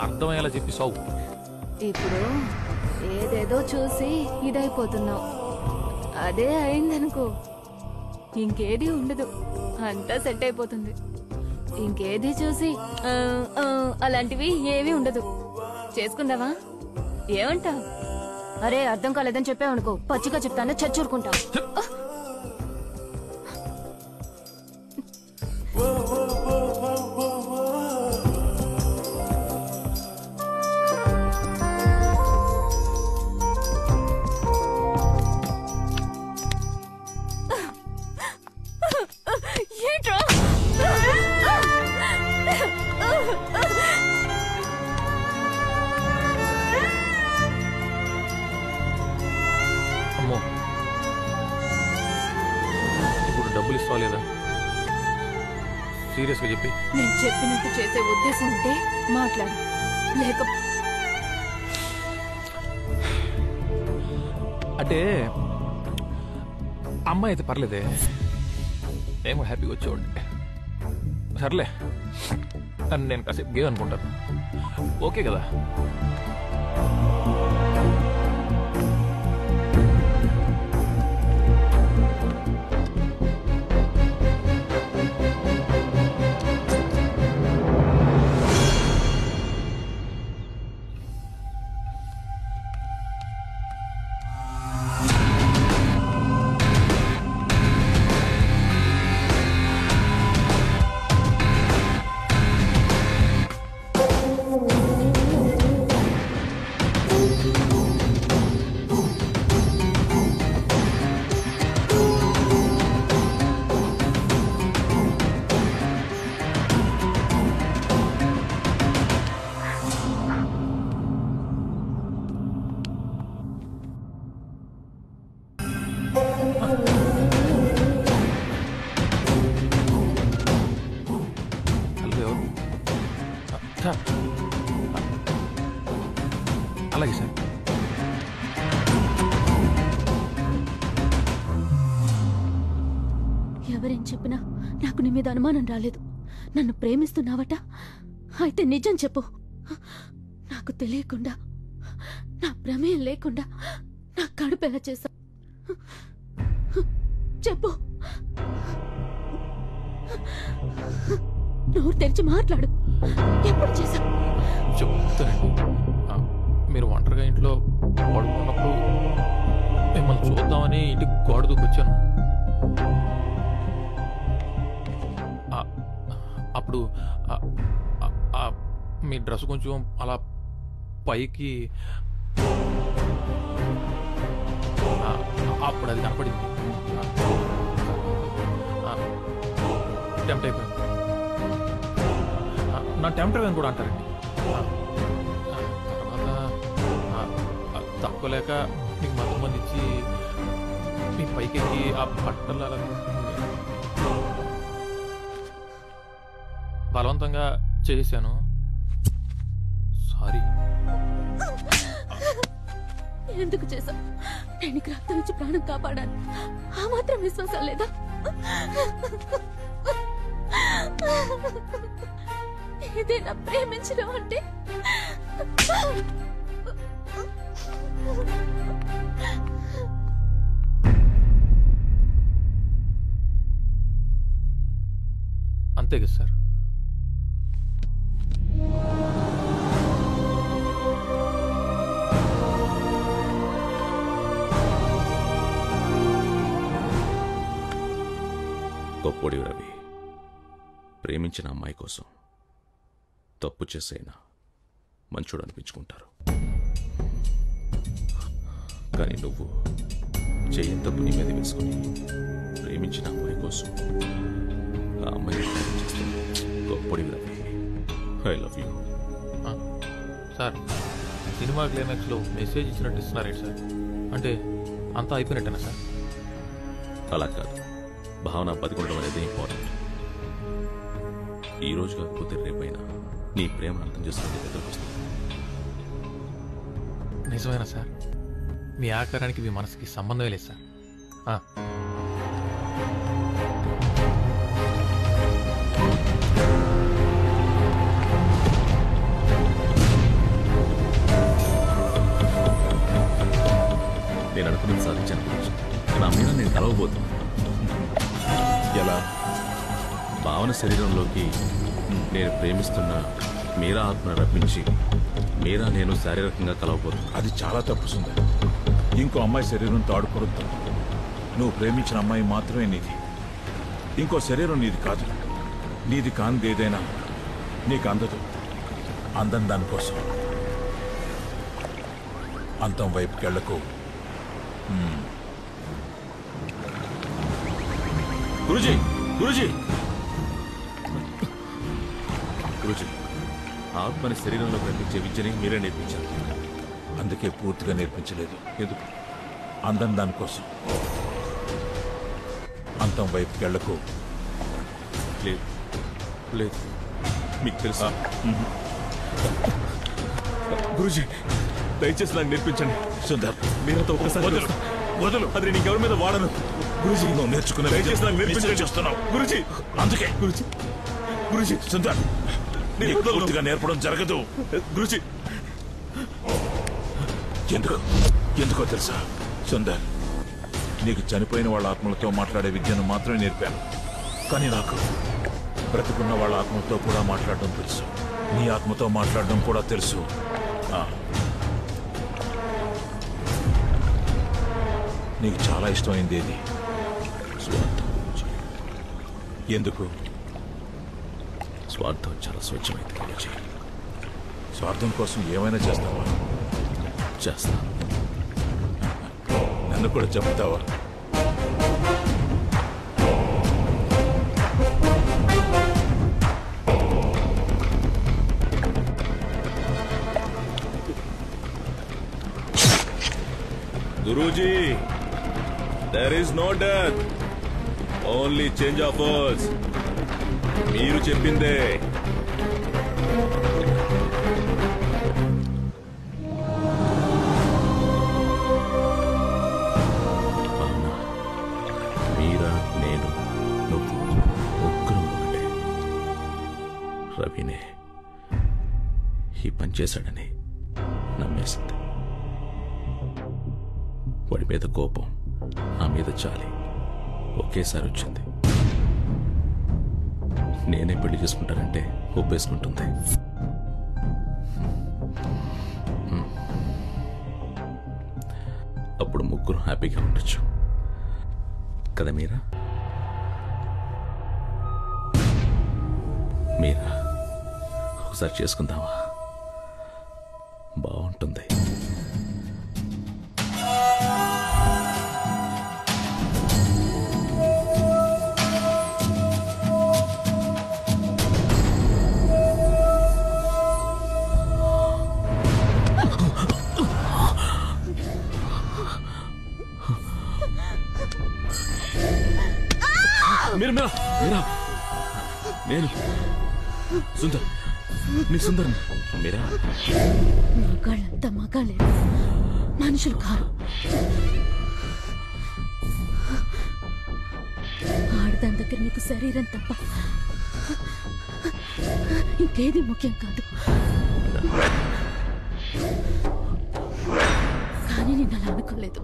Speaker 11: అర్థమయ్యేలా చెప్పి సావు.
Speaker 3: ఇప్పుడు ఏదేదో చూసి ఇదైపోతున్నావు. అదే అయిందనుకో ఇంకేది ఉండదు, అంతా సెట్ అయిపోతుంది. ఇంకేది చూసి అలాంటివి ఏమీ ఉండదు. చేసుకుందావా? ఏమంటావు? అరే అర్థం కాలేదని చెప్పావనుకో పచ్చిగా చెప్తాను, చచ్చూరుకుంటా.
Speaker 11: చేస్తావా లేదా? సీరియస్గా చెప్పి.
Speaker 10: నేను చెప్పినట్టు చేసే ఉద్దేశం ఉంటే మాట్లాడు, లేక
Speaker 11: అంటే అమ్మాయి అయితే పర్లేదే, ఏమో హ్యాపీగా వచ్చేవాడిని. సర్లే అని నేను కాసేపు గేమ్ అనుకుంటాను. ఓకే కదా? అలాగే సార్.
Speaker 3: ఎవరేం చెప్పినా నాకు నీ మీద అనుమానం రాలేదు. నన్ను ప్రేమిస్తున్నావట, అయితే నిజం చెప్పు. నాకు తెలియకుండా, నా ప్రమేయం లేకుండా నా కడుపు ఎలా చేశా చెప్పు. నోరు తెరిచి మాట్లాడు. ఎప్పుడు చేశా
Speaker 11: చెప్తానండి. మీరు ఒంటరిగా ఇంట్లో పడుకున్నప్పుడు మిమ్మల్ని చూద్దామని ఇంటికి గోడ దూకొచ్చాను. అప్పుడు మీ డ్రెస్ కొంచెం అలా పైకి, అప్పుడు అది కనపడింది. టెంప్ట్ అయిపోయింది. నా టెంప్ట్ అని కూడా అంటారండి. తర్వాత తక్కువలేక మీకు మత్తమంది ఇచ్చి మీ పైకెక్కి ఆ బట్టలు అలా బలవంతంగా చేశాను. సారీ.
Speaker 3: ఎందుకు చేశా? నేను రక్తం ఇచ్చి ప్రాణం కాపాడాను. ఆ మాత్రం విశ్వాసం లేదా? ఇదేనా ప్రేమించడం అంటే?
Speaker 11: అంతే కదా సార్.
Speaker 4: గొప్పోడి రవి, ప్రేమించిన అమ్మాయి కోసం తప్పు చేసైనా మంచోడు అనిపించుకుంటారు. కానీ నువ్వు చేయని తప్పు నీ మీద వేసుకుని ప్రేమించిన అమ్మాయి కోసం ఆ అమ్మాయి చేస్తుంది. గొప్పోడి Ravi, I love you.
Speaker 11: Sir, cinema క్లైమాక్స్లో మెసేజ్ ఇచ్చినట్టు ఇస్తున్నారేంటి సార్? అంటే అంతా అయిపోయినట్టేనా సార్?
Speaker 4: అలా కాదు, భావన బతికుండడం అనేది ఇంపార్టెంట్. ఈ రోజు కాకపోతే రేపైనా నీ ప్రేమ అర్థం చేసుకునే దగ్గరకు వస్తుంది.
Speaker 11: నిజమేనా సార్? మీ ఆకారానికి మీ మనసుకి సంబంధమే లేదు సార్.
Speaker 4: నేను అనుకున్నది సాధించాను గురించి. నా మీద నేను కలవబోతున్నాను. ఎలా? భావన శరీరంలోకి నేను ప్రేమిస్తున్న మీరా ఆత్మను రప్పించి మీరా నేను శారీరకంగా కలవబోతున్నాను.
Speaker 2: అది చాలా తప్పు సుందర్. ఇంకో అమ్మాయి శరీరంతో ఆడుకోవద్దు. నువ్వు ప్రేమించిన అమ్మాయి మాత్రమే నీది. ఇంకో శరీరం నీది కాదు. నీది కానిది ఏదైనా నీకు అందదు. అందం దానికోసం. అంతం వైపుకెళ్లకు.
Speaker 4: గురుజీ, గురుజీ, గురుజీ, ఆత్మని శరీరంలో కనిపించే విద్యని మీరే నేర్పించారు.
Speaker 2: అందుకే పూర్తిగా నేర్పించలేదు.
Speaker 4: ఎందుకు?
Speaker 2: అందం దానికోసం. అంతం స్వార్థం వైపుకి వెళ్ళకు.
Speaker 4: లేదు లేదు, మీకు తెలుసా గురుజీ, దయచేసి నాకు నేర్పించండి.
Speaker 2: సుందర్,
Speaker 4: మీరంతా ఒక్కసారి
Speaker 2: వదులు.
Speaker 4: అది నేను ఇంకెవరి మీద వాడను. గురుజీ,
Speaker 2: నువ్వు నేర్చుకున్న
Speaker 4: దయచేసి నాకు నేర్పించండి.
Speaker 2: చేస్తున్నావు
Speaker 4: గురుజీ,
Speaker 2: అందుకే
Speaker 4: గురుజీ గురుజీ
Speaker 2: సుందర్, నీకు పూర్తిగా నేర్పడం జరగదు.
Speaker 4: గురుజీ,
Speaker 2: ఎందుకో తెలుసా సుందర్, నీకు చనిపోయిన వాళ్ళ ఆత్మలతో మాట్లాడే విద్యను మాత్రమే నేర్పాను. కానీ నాకు బ్రతికున్న వాళ్ళ ఆత్మలతో కూడా మాట్లాడడం తెలుసు. నీ ఆత్మతో మాట్లాడడం కూడా తెలుసు. నీకు చాలా ఇష్టమైంది ఏది?
Speaker 4: స్వార్థం.
Speaker 2: ఎందుకు?
Speaker 4: స్వార్థం చాలా స్వచ్ఛమైంది గురుజీ.
Speaker 2: స్వార్థం కోసం ఏమైనా చేస్తావా?
Speaker 4: చేస్తా.
Speaker 2: నన్ను కూడా చెప్తావా?
Speaker 4: Guruji, there is no death, only change of words. మీరు చెప్పిందే. మీరా, నేను, నువ్వు ముగ్గురం ఒకటే. రవినే ఈ పని చేశాడని నమ్మేసింది. వాడి మీద కోపం, నా మీద చాలి ఒకేసారి వచ్చింది. నేనే పెళ్లి చేసుకుంటానంటే ఒప్పేసుకుంటుంది. అప్పుడు ముగ్గురు హ్యాపీగా ఉండొచ్చు కదా మీరా? మీరా, ఒకసారి చేసుకుందామా? బాగుంటుంది. మీరా మీరా మీరా, నేను సుందర్, నీ సుందర్. మీరా,
Speaker 3: మగాళ్ళంతా మగాళ్ళే, మనుషులు కారు. ఆడదాని దగ్గర నీకు శరీరం తప్ప ఇంకేది ముఖ్యం కాదు. కానీ నేను అలా అనుకోలేదు.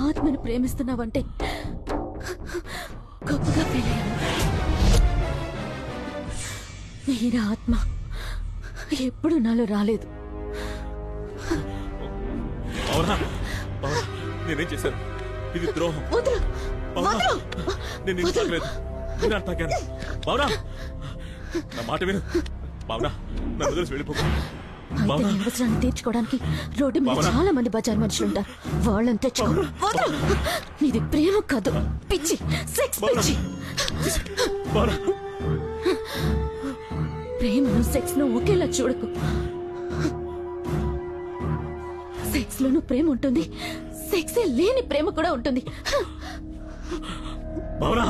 Speaker 3: ఆత్మను ప్రేమిస్తున్నావంటే గొప్పగా ఫీల్ అయ్యాను. మీరా ఆత్మ ఎప్పుడు నాలో రాలేదు.
Speaker 4: అవునా? నేనేం చేశాను? ఇది ద్రోహం. నేను తాకలేదు, నేను తాకాను. అవునా? నా మాట విను. బావునా, నన్ను వదిలేసి వెళ్ళిపోకు.
Speaker 3: అయితే నీ అవసరాన్ని తీర్చుకోవడానికి రోడ్డు మీద చాలా మంది బజార్ మనుషులుంటారు. వాళ్ళని తెచ్చుకో. నీది ప్రేమ కాదు, పిచ్చి, సెక్స్ పిచ్చి. ప్రేమను సెక్స్ ను ఒకేలా చూడకు. సెక్స్ లోనూ ప్రేమ ఉంటుంది, సెక్స్ లేని ప్రేమ కూడా ఉంటుంది.
Speaker 4: బావునా,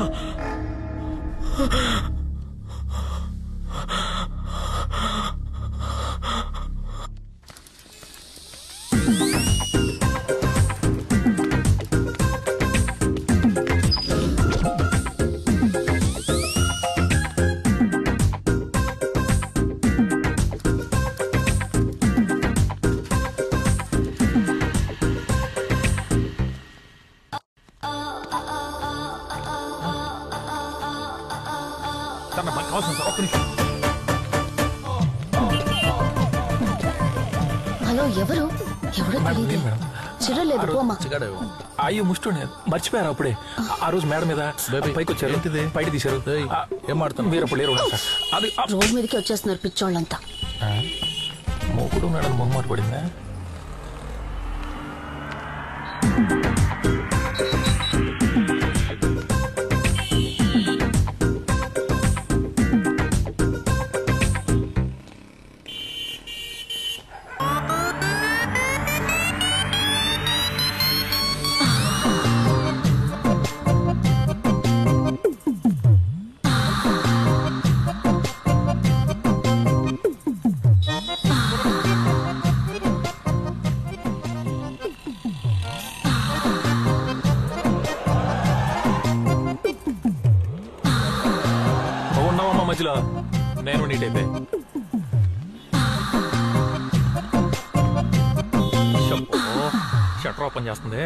Speaker 12: హలో, ఎవరు? ఎవరో తెలియదు. చిరలేదు పోమా.
Speaker 17: అయ్యో ముష్టి మర్చిపోయారు అప్పుడే. ఆ రోజు మేడ మీద పైకి వచ్చారు, బయట తీశారు. ఏం మాడుతాను, వీరప్పుడు లేరు. అది
Speaker 12: రోడ్ మీదకి వచ్చేస్తున్నారు పిచ్చోళ్ళంతా.
Speaker 17: మూకుడు మేడం మొహమాట పడిందా? మధ్యలో నేను నీట్ అయితే షట్టర్ ఓపెన్ చేస్తుంది.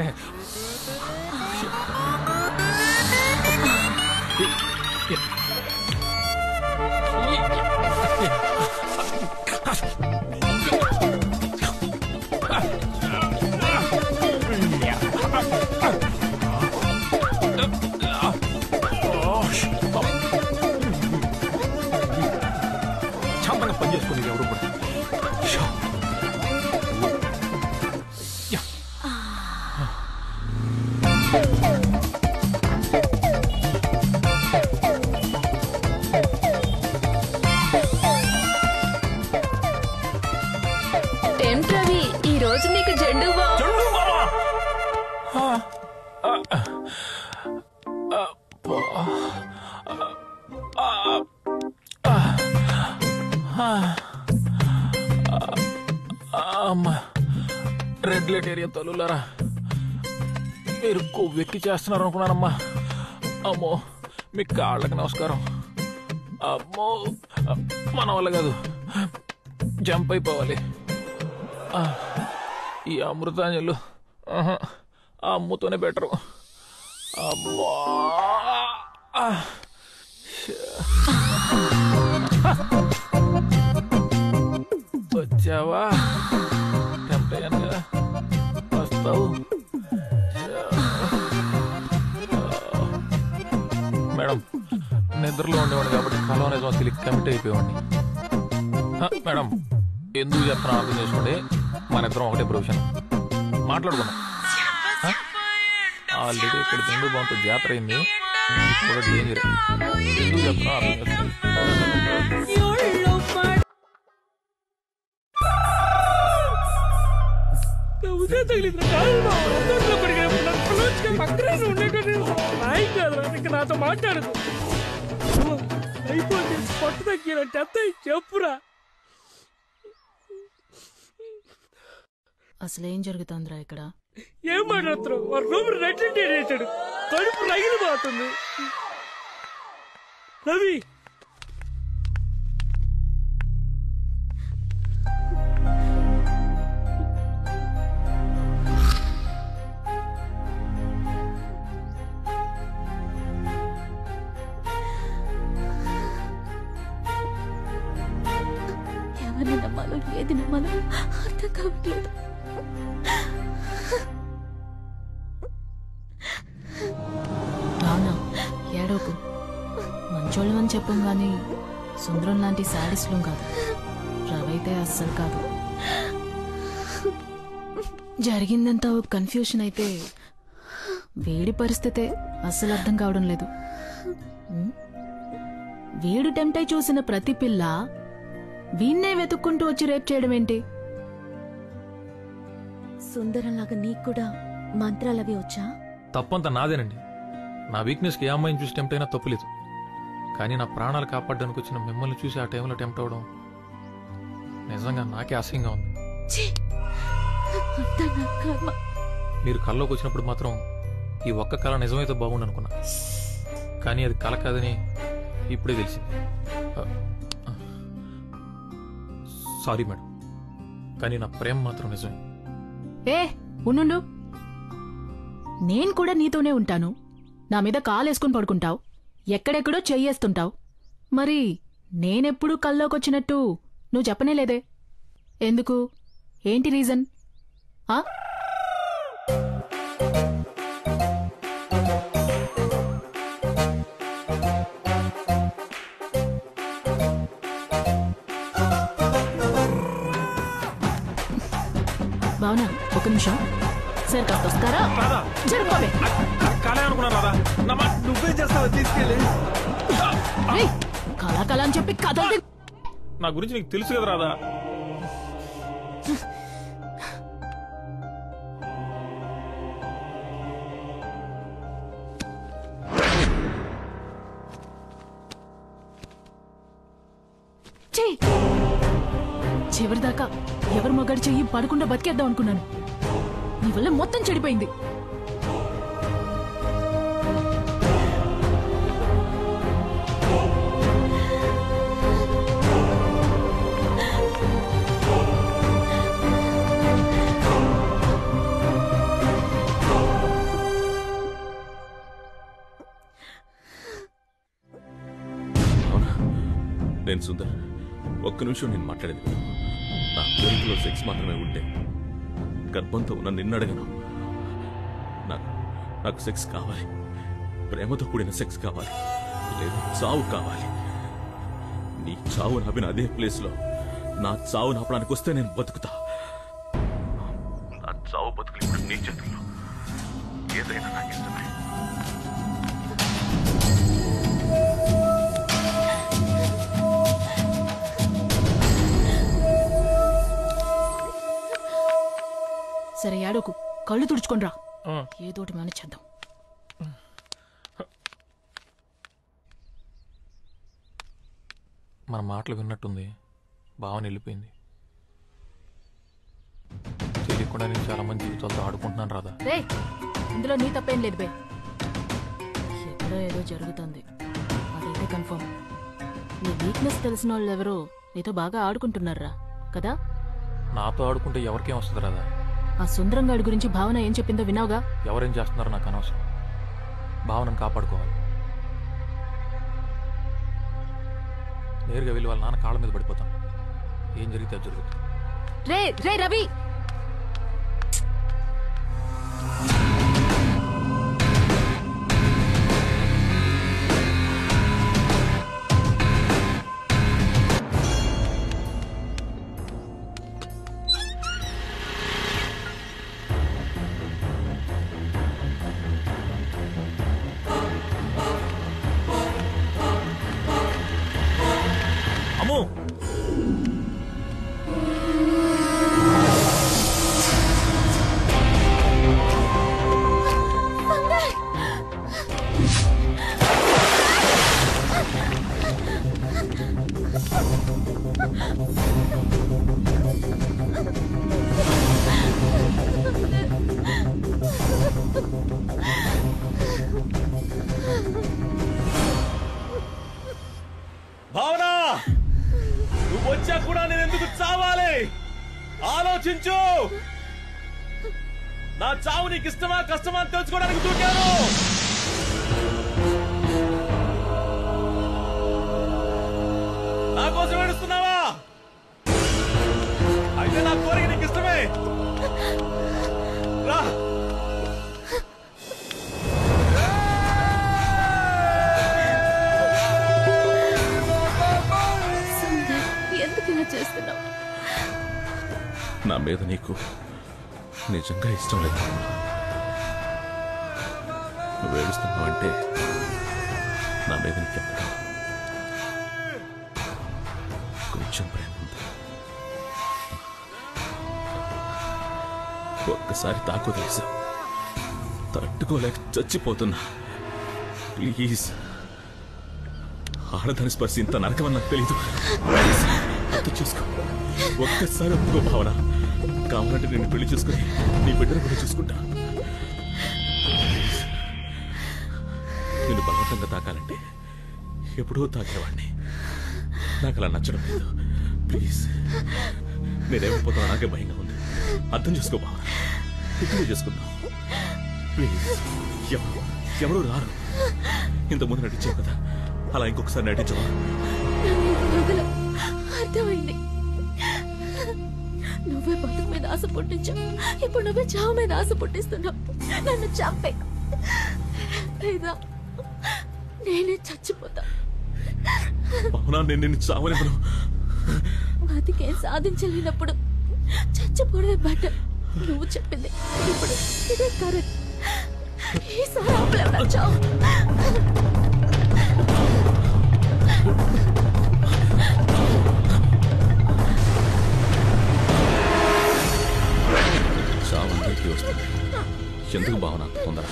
Speaker 17: శాంతంగా పని చేసుకుని ఎవరు కూడా
Speaker 10: రవి ఈ రోజు నీకు జెండు
Speaker 17: అమ్మా రెడ్ లైట్ ఏరియా తల్లులారా మీరు కొవ్వెక్కి చేస్తున్నారు అనుకున్నానమ్మా. అమ్మో మీ కాళ్ళకి నమస్కారం. అమ్మో మన వల్ల కాదు, జంప్ అయిపోవాలి. ఈ అమృతాంజలు ఆ అమ్ముతోనే బెటరు. అమ్మా వచ్చావా? టెంప్ట్ అయ్యాను కదా, వస్తావు. మేడం నిద్రలో ఉండేవాడిని కాబట్టి కలో నిజం తెలియక కమిట్ అయిపోయేవాడిని. మేడం ఎందుకు చెప్తున్నా అర్థం చేసుకోండి. మన ఇద్దరం ఒకటే ప్రొఫెషన్, మాట్లాడుకున్నాం. ఆల్రెడీ ఇక్కడ తిండి బాగుంటుంది, జాతర అయింది. ఇప్పుడు డేంజర్. ఎందుకు చెప్తున్నా అర్థం చేసుకోండి.
Speaker 8: నాతో మాట్లాడదు. అయిపోయింది, పట్టు తగ్గినట్టు ఎంత చెప్పురా.
Speaker 13: అసలేం జరుగుతుందిరా ఇక్కడ?
Speaker 8: ఏం మాట్లాడుతున్నావు? రూమ్ రెడ్డి వేసాడు, కడుపు రగిలిపోతుంది. రవి
Speaker 3: ఎవరిని నమ్మాలో ఏది నమ్మాలో అర్థం కావట్లేదు.
Speaker 13: రానా ఏడోకు, మంచోళ్ళమని చెప్పం గాని సుందరం లాంటి శాడిస్లం కాదు. రవైతే అస్సలు కాదు. జరిగిందంతా ఒక కన్ఫ్యూషన్ అయితే వేడి పరిస్థితే అస్సలు అర్థం కావడం లేదు. వీడు టెంప్ట్ అయి చూసిన ప్రతి పిల్ల వీణ్ణే వెతుక్కుంటూ వచ్చి రేప్ చేయడం ఏంటి?
Speaker 3: సుందరంలాగా నీకు కూడా మంత్రాలవి వచ్చా?
Speaker 17: తప్పంతా నాదేనండి. నా వీక్నెస్కి ఏ అమ్మాయిని చూసి టెంప్ట్ అయినా తప్పులేదు. కానీ నా ప్రాణాలు కాపాడడానికి వచ్చిన మిమ్మల్ని చూసి ఆ టైంలో టెంప్ట్ అవడం నిజంగా నాకే అసహ్యంగా ఉంది. మీరు కల్లోకి వచ్చినప్పుడు మాత్రం ఈ ఒక్క కళ నిజమైతే బాగుండు అనుకున్నా. కానీ అది కళ కాదని ఇప్పుడే తెలిసింది. సారీ మేడం, కానీ నా ప్రేమ మాత్రం నిజమే.
Speaker 13: ఏ ఉండు, నేను కూడా నీతోనే ఉంటాను. నా మీద కాలేసుకుని పడుకుంటావు, ఎక్కడెక్కడో చెయ్యేస్తుంటావు. మరి నేనెప్పుడు కల్లోకొచ్చినట్టు నువ్వు చెప్పనే లేదే. ఎందుకు? ఏంటి రీజన్? భావన ఒక నిమిషం. సరే కాస్త వస్తారా? జరుపుకోవే.
Speaker 17: నువ్వే చేస్తావా? తీసుకెళ్ళి
Speaker 13: కళా కళ అని చెప్పి కథ.
Speaker 17: నా గురించి నీకు తెలుసు కదా రాదా?
Speaker 13: చివరిదాకా ఎవరు మగాడి చెయ్యి పడకుండా బతికేద్దాం అనుకున్నాను. నీ వల్ల మొత్తం చెడిపోయింది.
Speaker 4: నేను సుందర్, ఒక్క నిమిషం నేను మాట్లాడేది విను. నా కోరికలో సెక్స్ మాత్రమే ఉంటే గర్భంతో ఉన్న నిన్నడగను. నాకు సెక్స్ కావాలి, ప్రేమతో కూడిన సెక్స్ కావాలి, లేదా చావు కావాలి. నీ చావు నాపిన అదే ప్లేస్లో నా చావు నాపడానికి వస్తే నేను బతుకుతా. నా చావు బతుకులు ఇప్పుడు నీ చేతుల్లో. ఏదైనా నాకు ఇష్టమే.
Speaker 13: సరే ఏడోకు, కళ్ళు తుడుచుకోనరా. ఏదోటి మన చేద్దాం.
Speaker 17: మన మాటలు విన్నట్టుంది. భావన వెళ్ళిపోయింది. తెలియకుండా నేను చాలా మంది జీవితాలతో ఆడుకుంటున్నాను రాదా.
Speaker 13: రే, ఇందులో నీ తప్పేం లేదు బే. ఎక్కడో ఏదో జరుగుతుంది, అదైతే కన్ఫర్మ్. నీ వీక్నెస్ తెలిసిన వాళ్ళు ఎవరో నీతో బాగా ఆడుకుంటున్నారా కదా.
Speaker 17: నాతో ఆడుకుంటే ఎవరికేం వస్తుంది రాదా.
Speaker 13: ఆ సుందరంగాడి గురించి భావన ఏం చెప్పిందో విన్నావుగా.
Speaker 17: ఎవరేం చేస్తున్నారో నాకు అనవసరం. భావనను కాపాడుకోవాలి. నేరుగా వెళ్ళి వాళ్ళ నాన్న కాళ్ళ మీద పడిపోతాను. ఏం జరిగితే అది జరుగుతుంది.
Speaker 13: రే రే రవి,
Speaker 4: అమ్మో భావన, నువ్వు వచ్చా కూడా నేను ఎందుకు చావాలి? ఆలోచించు. నా చావు నీకు ఇష్టమా కష్టమా అని తెలుసుకోవడానికి దూకాను. నా కోసం ఏడుస్తున్నావా? అయితే నా కోరిక నీకు ఇష్టమే. రా.
Speaker 3: ఎందుకు ఇలా చేస్తున్నావు?
Speaker 4: నా మీద నీకు నిజంగా ఇష్టం లేదు. నువ్వు ఏడుస్తున్నావంటే నా మీద నీకెక్కడ కొంచెం ప్రేమ ఉంది. ఒక్కసారి తాకు తెలుసా, తట్టుకోలేక చచ్చిపోతున్నా. ప్లీజ్, ఆడదాని స్పర్శ ఇంత నరకమని నాకు తెలీదు. అర్థం చేసుకో. ఒక్కసారి ఒప్పుకో భావన. కావాలంటే నేను పెళ్లి చేసుకుని నీ బిడ్డను కూడా చూసుకుంటా. నేను బలవంతంగా తాకాలంటే ఎప్పుడో తాకేవాడిని. నాకు అలా నచ్చడం లేదు. ప్లీజ్, నేనేమైపోతానో నాకే భయంగా ఉంది. అర్థం చేసుకో భావన. ఇక్కడే చేసుకుందాం ప్లీజ్. ఎవరు రారు. ఇంతకుముందు నటించావు కదా, అలా ఇంకొకసారి నటించవా?
Speaker 3: అర్థమైంది. నువ్వే బతుకు మీద ఆశ పుట్టించావు, ఇప్పుడు నువ్వే చావు మీద ఆశ పుట్టిస్తున్నావు. నన్ను చంపే, లేదా నేనే చచ్చిపోతా.
Speaker 4: అవునా, నేను నిన్ను చావనివ్వను.
Speaker 3: బతికేం సాధించలేనప్పుడు చచ్చిపోవడమే బెటర్. నువ్వు చెప్పింది ఇప్పుడు ఇదే కరెక్ట్. ఈసారి ఆపలేవరా చావు.
Speaker 4: చావందరికీ వస్తుంది. ఎందుకు భావన తొందర?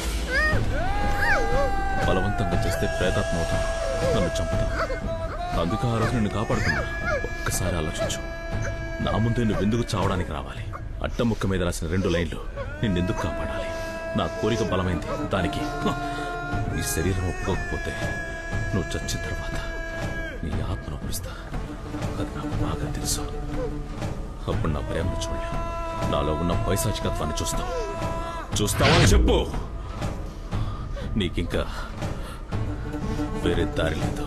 Speaker 4: బలవంతంగా చేస్తే ప్రేతాత్మ అవుతాను, నన్ను చంపుతా. అందుకే ఆ రోజు నిన్ను కాపాడుకున్నా. ఒక్కసారి ఆలోచించు. నా ముందే నువ్వెందుకు చావడానికి రావాలి? అట్టముక్క మీద రాసిన 2 లైన్లు నిన్నెందుకు కాపాడాలి? నా కోరిక బలమైంది. దానికి నీ శరీరం ఒప్పుకోకపోతే నువ్వు చచ్చిన తర్వాత నీ ఆత్మను ఒప్పిస్తా. అది నాకు బాగా తెలుసు. అప్పుడు నా ప్రేమను చూడలేవు. నాలో ఉన్న పైశాచికత్వాన్ని చూస్తావని చెప్పు. నీకింకా వేరే దారి లేదు.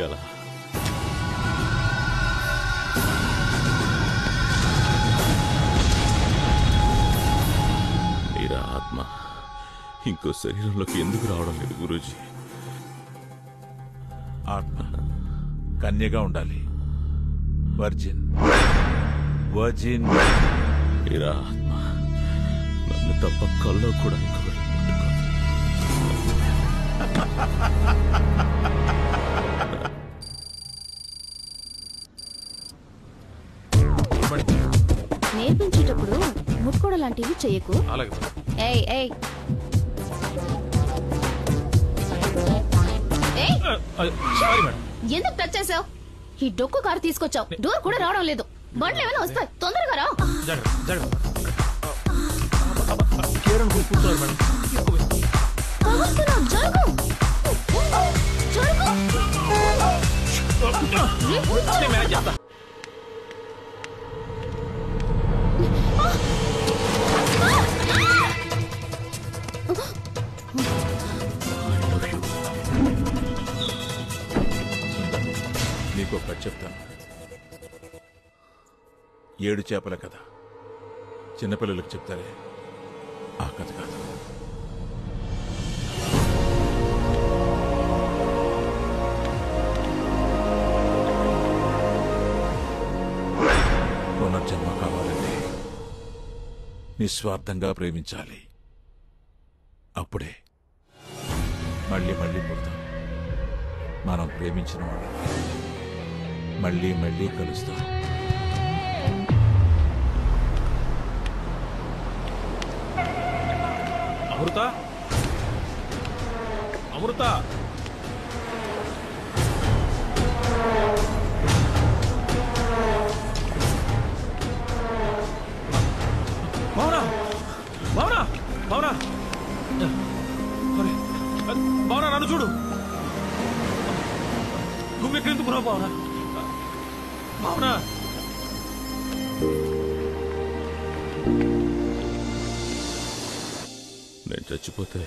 Speaker 4: ఎలా? మీరా ఆత్మ ఇంకో శరీరంలోకి ఎందుకు రావడం లేదు గురూజీ?
Speaker 2: ఆత్మ కన్యగా ఉండాలి. Virgin virgin.
Speaker 4: మీరా ఆత్మ నన్ను తప్ప కల్లో కూడా ఇంకొకటి ముట్టుకోదు.
Speaker 3: నేర్పించేటప్పుడు ముట్టుకోవడం లాంటివి చెయ్యకు. ఏయ్ ఏయ్ ఎందుకు టచ్ చేసావు? ఈ డొక్కు కారు తీసుకొచ్చావు, డోర్ కూడా రావడం లేదు. బండ్లు ఏమైనా వస్తాయి, తొందరగా రా.
Speaker 2: నీకు ఒక కథ చెప్తాను. 7 చేపల కథ. చిన్నపిల్లలకు చెప్తారే ఆ కథ కాదు. పునర్జన్మ కావాలంటే నిస్వార్థంగా ప్రేమించాలి. అప్పుడే మళ్ళీ మళ్ళీ పుడతాం. మనం ప్రేమించిన వాళ్ళు మళ్ళీ మళ్ళీ కలుస్తాం.
Speaker 17: అమృత, అమృత, భావన, భావన, భావన, భావన నన్ను చూడు. గుమ్మెక్కడెందుకున్నావు భావన? భావన,
Speaker 4: నేను చచ్చిపోతే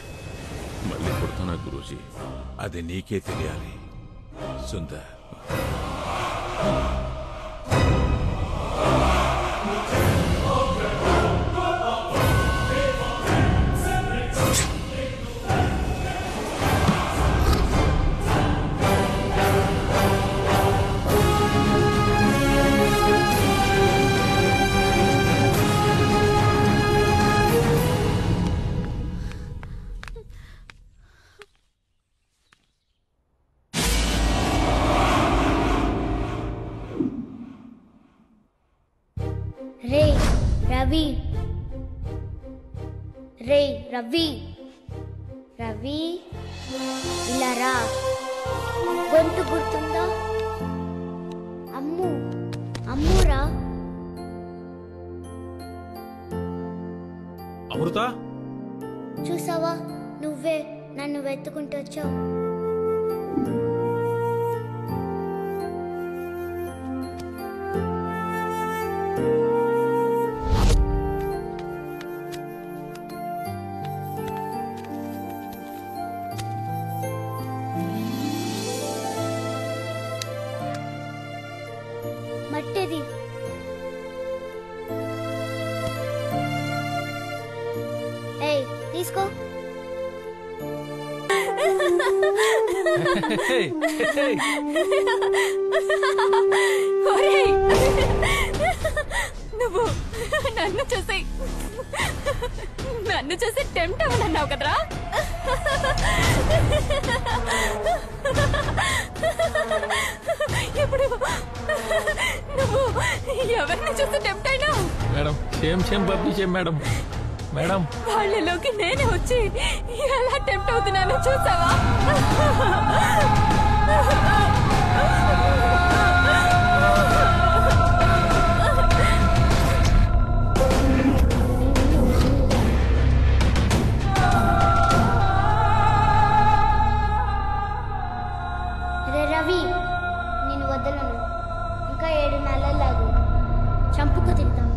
Speaker 4: మళ్ళీ పుడతానా గురూజీ?
Speaker 2: అది నీకే తెలియాలి సుందర్.
Speaker 18: రవి, రవి ఇలా రా. గొంతు గుర్తుందా? అమ్ము, అమ్మురా.
Speaker 17: అమృత,
Speaker 18: చూసావా, నువ్వే నన్ను వెతుకుంటూ వచ్చావు. మట్టిది. ఏయ్, తీసుకో.
Speaker 10: నువ్వు నన్ను చూసి టెంప్ట్ అవ్వనన్నావు కదరా? ఇప్పుడు నువ్వు ఎవరిని చూసి టెంప్ట్ అయినావు?
Speaker 17: మేడం, సేమ్ బబ్బీ సేమ్ మేడం. మేడం,
Speaker 10: వాళ్ళలోకి నేనే వచ్చి ఎలా టెంప్ట్ అవుతున్నానో చూసావా?
Speaker 18: రవి, నేను వదలను. ఇంకా 7 నెలలాగు చంపుకు తింటాం.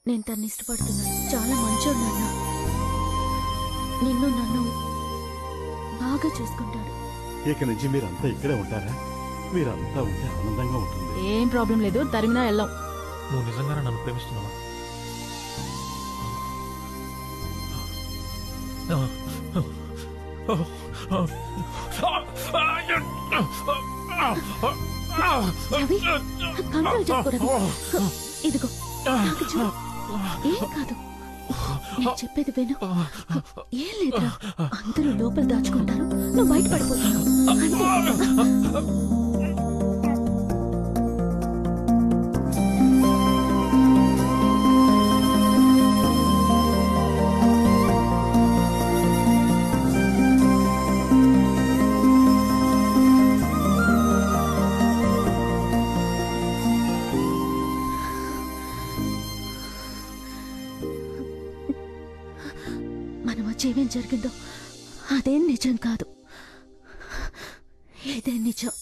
Speaker 3: నేను తన్ని ఇష్టపడుతున్నాను. చాలా మంచోడు నాన్న. నిన్ను నన్ను బాగా చూసుకుంటాడు.
Speaker 5: ఇక నుంచి మీరంతా ఇక్కడే ఉంటారా? మీరంతా ఉంటే ఆనందంగా ఉంటుంది.
Speaker 13: ఏం ప్రాబ్లం లేదు, తరిమినా వెళ్ళాం.
Speaker 17: నువ్వు నిజంగానే నన్ను ప్రేమిస్తున్నావా?
Speaker 3: రవి, కంట్రోల్ చేసుకో రవి. ఇదిగో నాకు చూడు, ఏం కాదు. నేను చెప్పేది విను. ఏం లేదురా, అందరూ లోపల దాచుకుంటారు, నువ్వు బయట పడిపోతావు అంతే. మన మధ్య ఏమేం జరిగిందో అదేం నిజం కాదు, ఇదే నిజం.